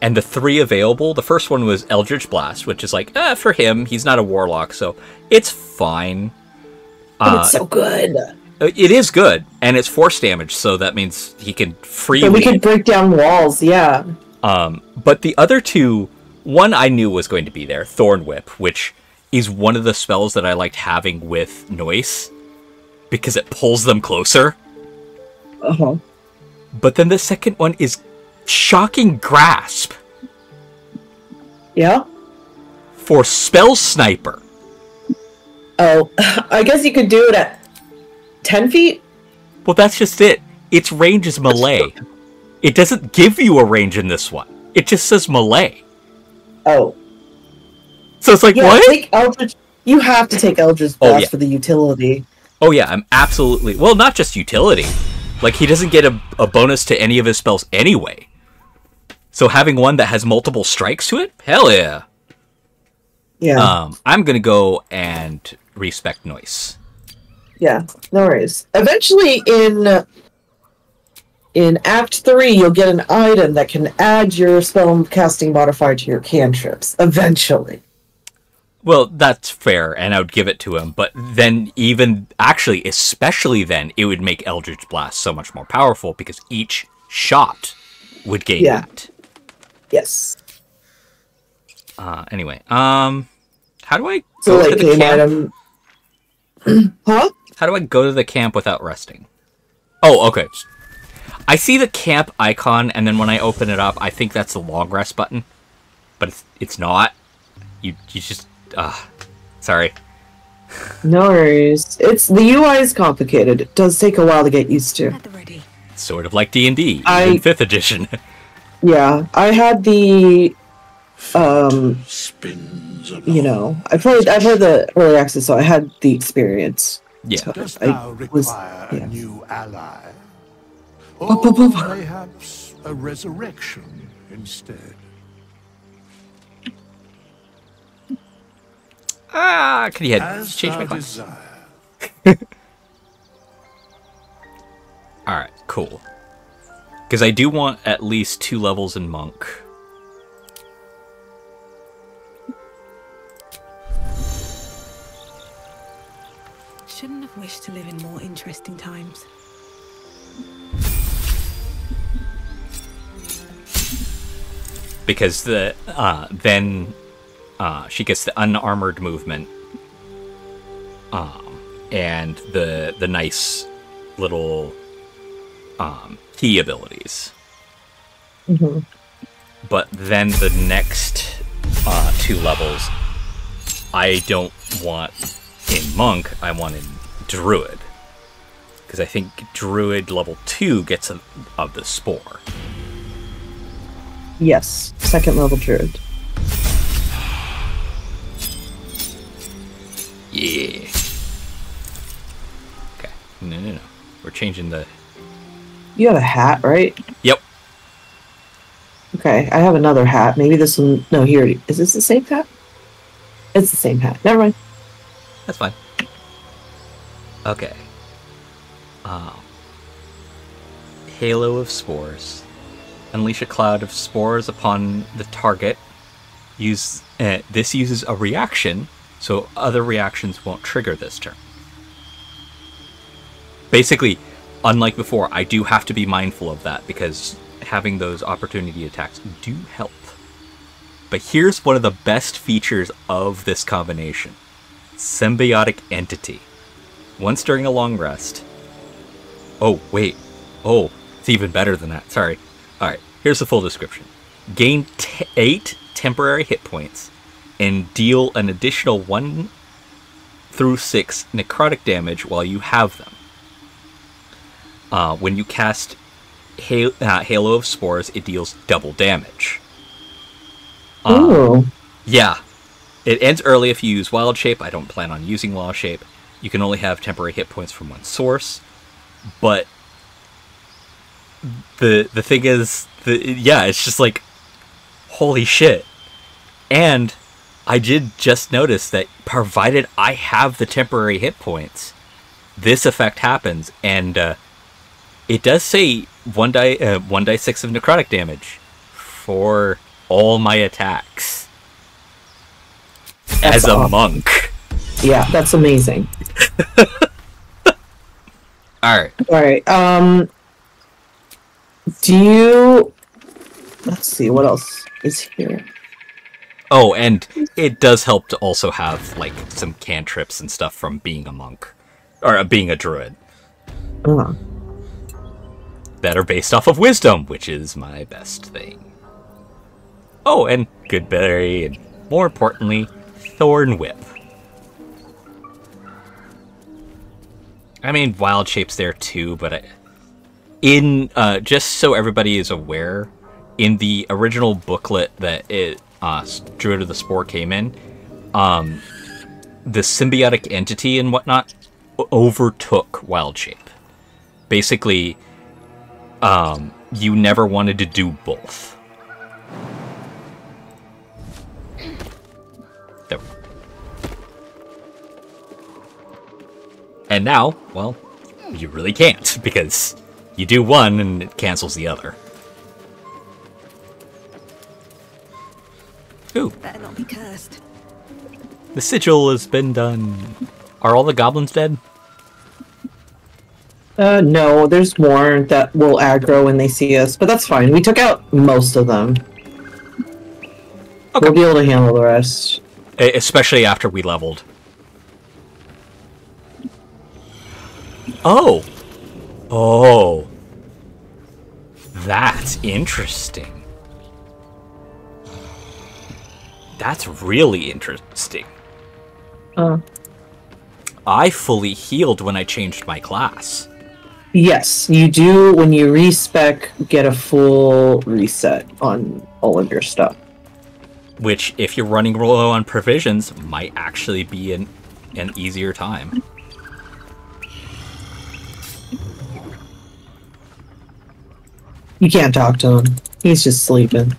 And the 3 available, the first one was Eldritch Blast, which is like, for him, he's not a warlock, so it's fine. But it's so good. It is good, and it's force damage, so that means he can freely... So we can break down walls, yeah. But the other 2, one I knew was going to be there, Thorn Whip, which is one of the spells that I liked having with Noise, because it pulls them closer. Uh-huh. But then the second one is Shocking Grasp. Yeah? For Spell Sniper. Oh, I guess you could do it at 10 feet? Well, that's just it. Its range is melee. It doesn't give you a range in this one. It just says melee. Oh. So it's like, yeah, what? You have to take Eldritch Blast for the utility. Oh yeah, I'm absolutely... Well, not just utility. Like, he doesn't get a bonus to any of his spells anyway. So having one that has multiple strikes to it? Hell yeah. Yeah. I'm gonna go and respec Noise. Yeah, no worries. Eventually, in Act 3, you'll get an item that can add your spell casting modifier to your cantrips. Eventually. Well, that's fair, and I would give it to him, but then especially then, it would make Eldritch Blast so much more powerful, because each shot would gain that. Yes. Anyway, how How do I So, go like, to the they might camp? have... Huh? How do I go to the camp without resting? Oh, okay. I see the camp icon, and then when I open it up, I think that's the long rest button. But it's not. You just... sorry. No worries. The UI is complicated. It does take a while to get used to. Sort of like D&D, in 5th edition. Yeah, I had the... you know, I've heard the early access, so I had the experience. Yeah. So Dost I thou was, require yeah. a new ally? Ba- Or ba- ba- mayhaps a resurrection instead? Can you As change my thou class? desire. Alright, cool. Because I do want at least 2 levels in Monk. Shouldn't have wished to live in more interesting times. Because then she gets the unarmored movement. And the nice little key abilities. Mm-hmm. But then the next 2 levels, I don't want in Monk, I want in Druid. Because I think Druid level 2 gets of the Spore. Yes, 2nd level druid. Yeah. Okay. No. We're changing the... You have a hat, right? Yep. Okay, I have another hat. Maybe this one... No, here. Is this the same hat? It's the same hat. Never mind. That's fine. Okay. Halo of Spores. Unleash a cloud of spores upon the target. This uses a reaction, so other reactions won't trigger this turn. Basically, unlike before, I do have to be mindful of that, because having those opportunity attacks do help. But here's one of the best features of this combination. Symbiotic Entity. Once during a long rest... Oh, wait. Oh, it's even better than that. Sorry. Alright, here's the full description. Gain 8 temporary hit points and deal an additional 1 through 6 necrotic damage while you have them. When you cast Halo of Spores, it deals double damage. Ooh. Yeah. It ends early if you use Wild Shape. I don't plan on using Wild Shape. You can only have temporary hit points from one source. But the thing is, it's just like, holy shit. And I did just notice that provided I have the temporary hit points, this effect happens, and it does say 1d6 of necrotic damage for all my attacks. That's as a awesome. monk. Yeah, that's amazing. Alright. Alright, do you... Let's see, what else is here? Oh, and it does help to also have, like, some cantrips and stuff from being a monk. Or being a druid. Uh-huh. That are based off of wisdom, which is my best thing. Oh, and Goodberry, and more importantly, Thorn Whip. I mean, Wild Shape's there too, but just so everybody is aware, in the original booklet that Druid of the Spore came in, the symbiotic entity and whatnot overtook Wild Shape. Basically, you never wanted to do both. There. And now, well, you really can't, because you do one and it cancels the other. Ooh. Better not be cursed. The sigil has been done. Are all the goblins dead? No, there's more that will aggro when they see us, but that's fine. We took out most of them. Okay. We'll be able to handle the rest. Especially after we leveled. Oh! Oh. That's interesting. That's really interesting. I fully healed when I changed my class. Yes, you do. When you respec, get a full reset on all of your stuff. Which, if you're running low on provisions, might actually be an easier time. You can't talk to him. He's just sleeping.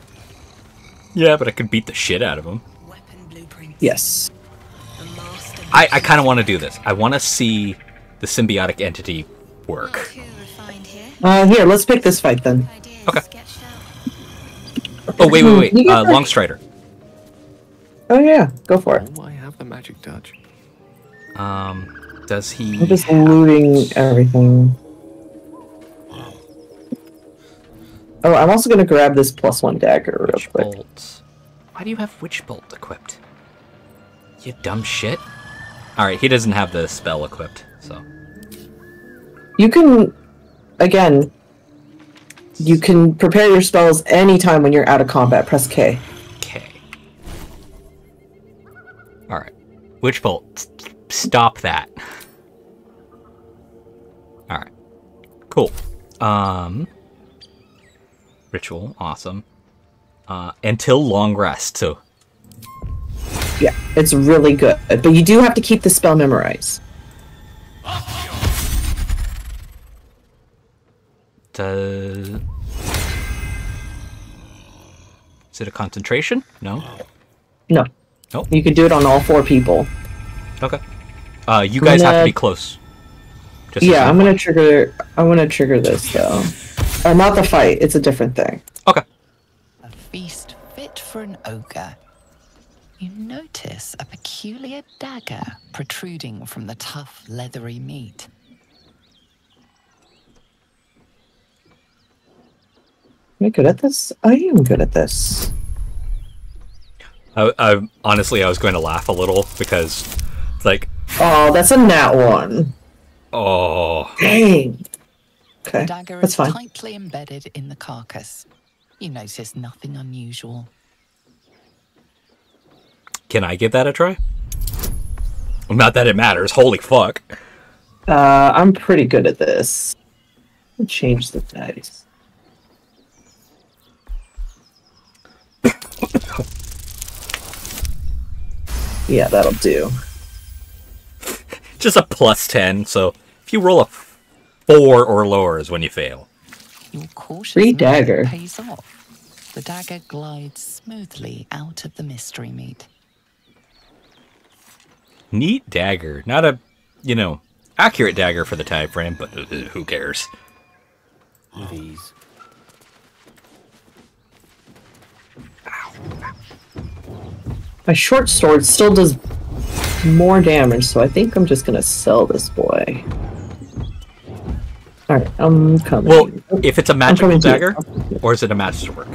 Yeah, but I could beat the shit out of him. Yes. I kind of want to do this. I want to see the symbiotic entity work. Here, let's pick this fight then. Okay. Oh, wait. Longstrider. Oh, yeah. Go for it. Oh, I have the magic touch. Does he... I'm just looting everything. Oh, I'm also going to grab this +1 dagger real quick. Bolt. Why do you have Witch Bolt equipped? You dumb shit. Alright, he doesn't have the spell equipped, so... You can... Again... You can prepare your spells anytime when you're out of combat. Press K. K. Alright. Witch Bolt. Stop that. Alright. Cool. Ritual. Awesome. Until long rest, so... Yeah, it's really good. But you do have to keep the spell memorized. Is it a concentration? No? No. Nope. You could do it on all 4 people. Okay. You guys have to be close. Yeah, I'm gonna trigger this though. Not the fight, it's a different thing. Okay. A feast fit for an ogre. You notice a peculiar dagger protruding from the tough, leathery meat. Am I good at this? I am good at this. I honestly, I was going to laugh a little because it's like... Oh, that's a nat 1. Oh. Dang. Okay, The dagger that's is fine. tightly embedded in the carcass. You notice nothing unusual. Can I give that a try? Not that it matters. Holy fuck. I'm pretty good at this. Change the dice. Yeah, that'll do. Just a +10, so if you roll a 4 or lower is when you fail. Your cautious Free dagger. pays off. The dagger glides smoothly out of the mystery meat. Neat dagger. Not a, accurate dagger for the time frame, but who cares? These. My short sword still does more damage, so I think I'm just gonna sell this boy. Alright, I'm coming. Well, if it's a magical dagger, or is it a masterwork?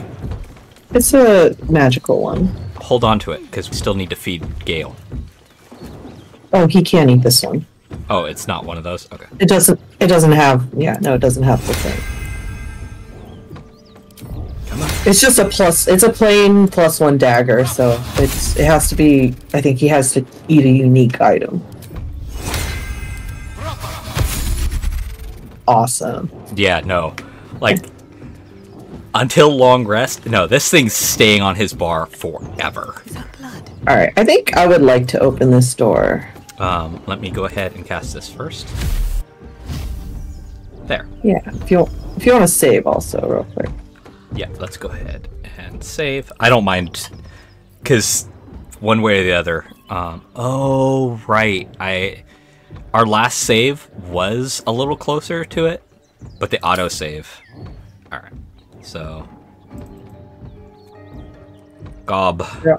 It's a magical one. Hold on to it, because we still need to feed Gale. Oh, he can't eat this one. Oh, it's not one of those? Okay. It doesn't have, yeah, no, it doesn't have the thing. Come on. It's just it's a plain +1 dagger, so it has to be, I think he has to eat a unique item. Awesome. Yeah, no. Like, until long rest, no, this thing's staying on his bar forever. Alright, I think I would like to open this door. Let me go ahead and cast this first. There. Yeah, if you want to save also real quick. Yeah, let's go ahead and save. I don't mind, because one way or the other. Oh, right. Our last save was a little closer to it, but the autosave. Alright, so... Gob. Yeah.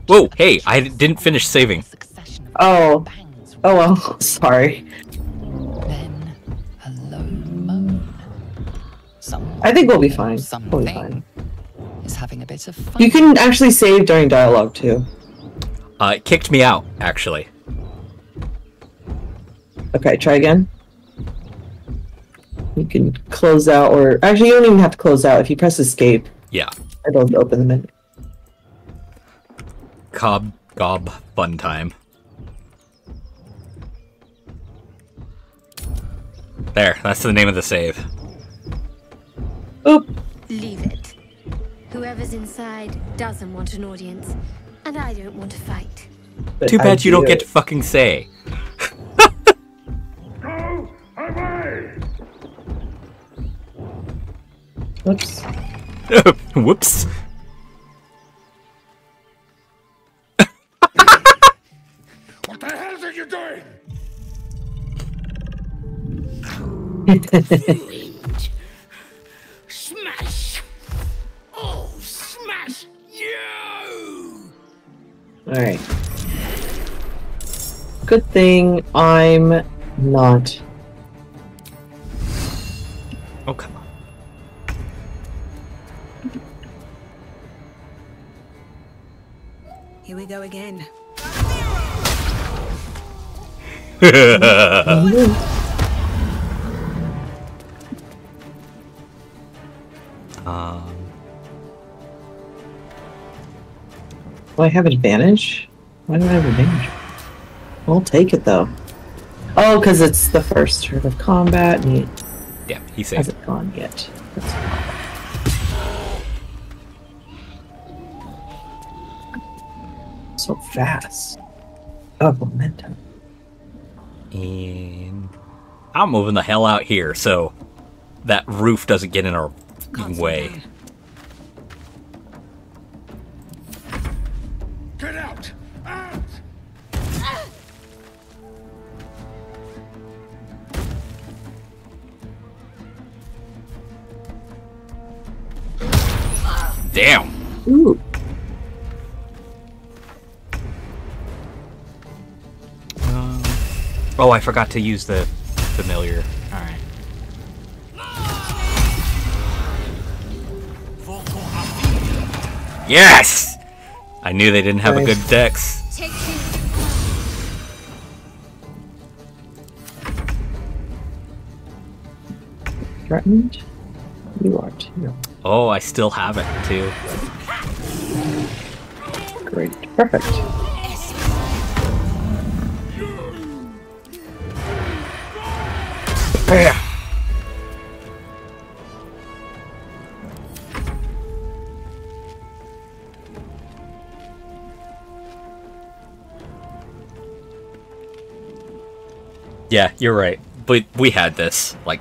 Whoa, hey, I didn't finish saving. Oh. Oh well, sorry. Then a low moan. I think we'll be fine. We'll be fine. Is having a bit of fun. You can actually save during dialogue too. It kicked me out, actually. Okay, try again. You can close out, or actually, you don't even have to close out. If you press escape, Yeah. it'll open the menu. Cob Gob Fun Time. There, that's the name of the save. Oop. Leave it. Whoever's inside doesn't want an audience, and I don't want to fight. But Too I bad you don't do. get to fucking say. Whoops. Whoops. What the hell are you doing? Smash! Oh, smash you! Alright. Good thing I'm not. Oh, come on. Here we go again. Do I have advantage? Why do I have advantage? I'll take it though. Oh, because it's the first turn of combat and he Yeah, he saved. hasn't gone yet. So fast. Oh, momentum. And I'm moving the hell out here so that roof doesn't get in our way. Get out! Out! Damn. Ooh. Oh, I forgot to use the familiar. Alright. Yes! I knew they didn't have a good dex. Threatened? You are too. Oh, I still have it too. Great. Perfect. Yeah. Yeah, you're right. But we had this. Like,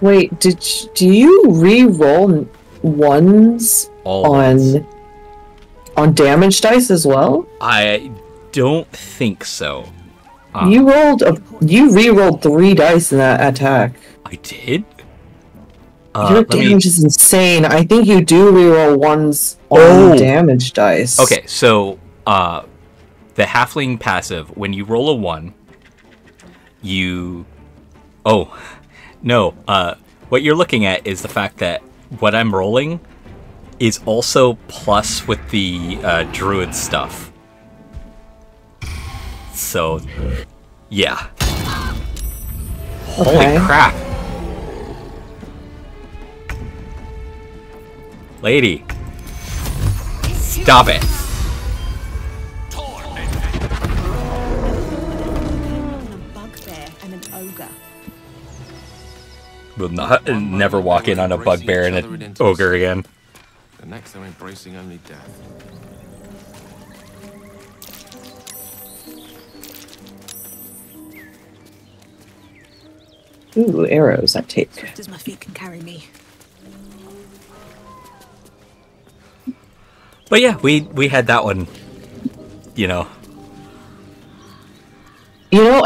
Wait, do you re-roll ones Always. on damage dice as well? I don't think so. You re-rolled 3 dice in that attack. I did? Your let me- damage is insane. I think you do re-roll ones on damage dice. Okay, so the halfling passive, when you roll a 1, you... Oh, no. What you're looking at is the fact that what I'm rolling is also plus with the druid stuff. So, yeah. Holy Okay. crap. Lady. Stop it. Bugbear and an ogre. Will not never walk in on a bugbear and an ogre again. The next they're embracing only death. Ooh, arrows I take. Swift as my feet can carry me. But yeah, we had that one, you know. You know,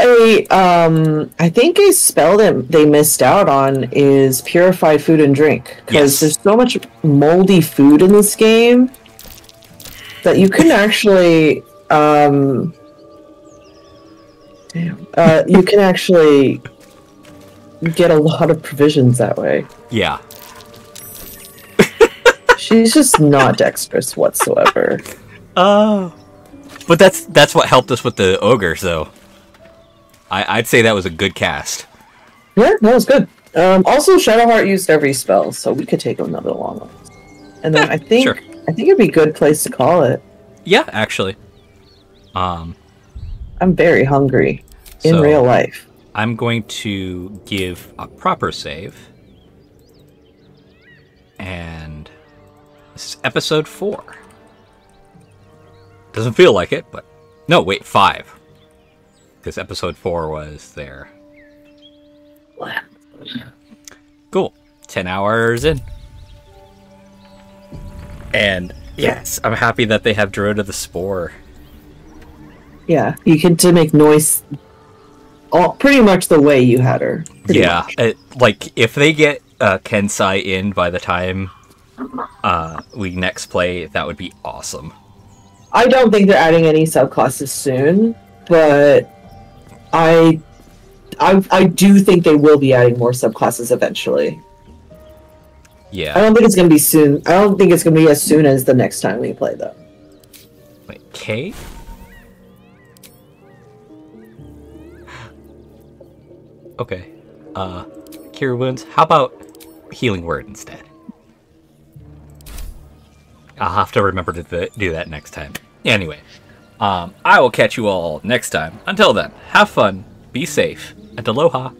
I think a spell that they missed out on is Purify Food and Drink. Because there's so much moldy food in this game that you can actually, you can actually get a lot of provisions that way. Yeah. She's just not dexterous whatsoever. Oh. But that's what helped us with the ogres, though. I'd say that was a good cast. Yeah, that was good. Also, Shadowheart used every spell, so we could take another long one. And then I think it'd be a good place to call it. Yeah, actually. I'm very hungry in real life. I'm going to give a proper save. And this is episode 4. Doesn't feel like it, but... No, wait, 5. Because episode 4 was there. Cool. 10 hours in. And yes, I'm happy that they have Druid of the Spore. Yeah, you get to make noise pretty much the way you had her. Yeah, like, if they get Kensai in by the time we next play, that would be awesome. I don't think they're adding any subclasses soon, but I do think they will be adding more subclasses eventually. Yeah. I don't think it's going to be soon. I don't think it's going to be as soon as the next time we play, though. Wait, K? Okay. Cure Wounds. How about Healing Word instead? I'll have to remember to do that next time. Anyway, I will catch you all next time. Until then, have fun, be safe, and aloha.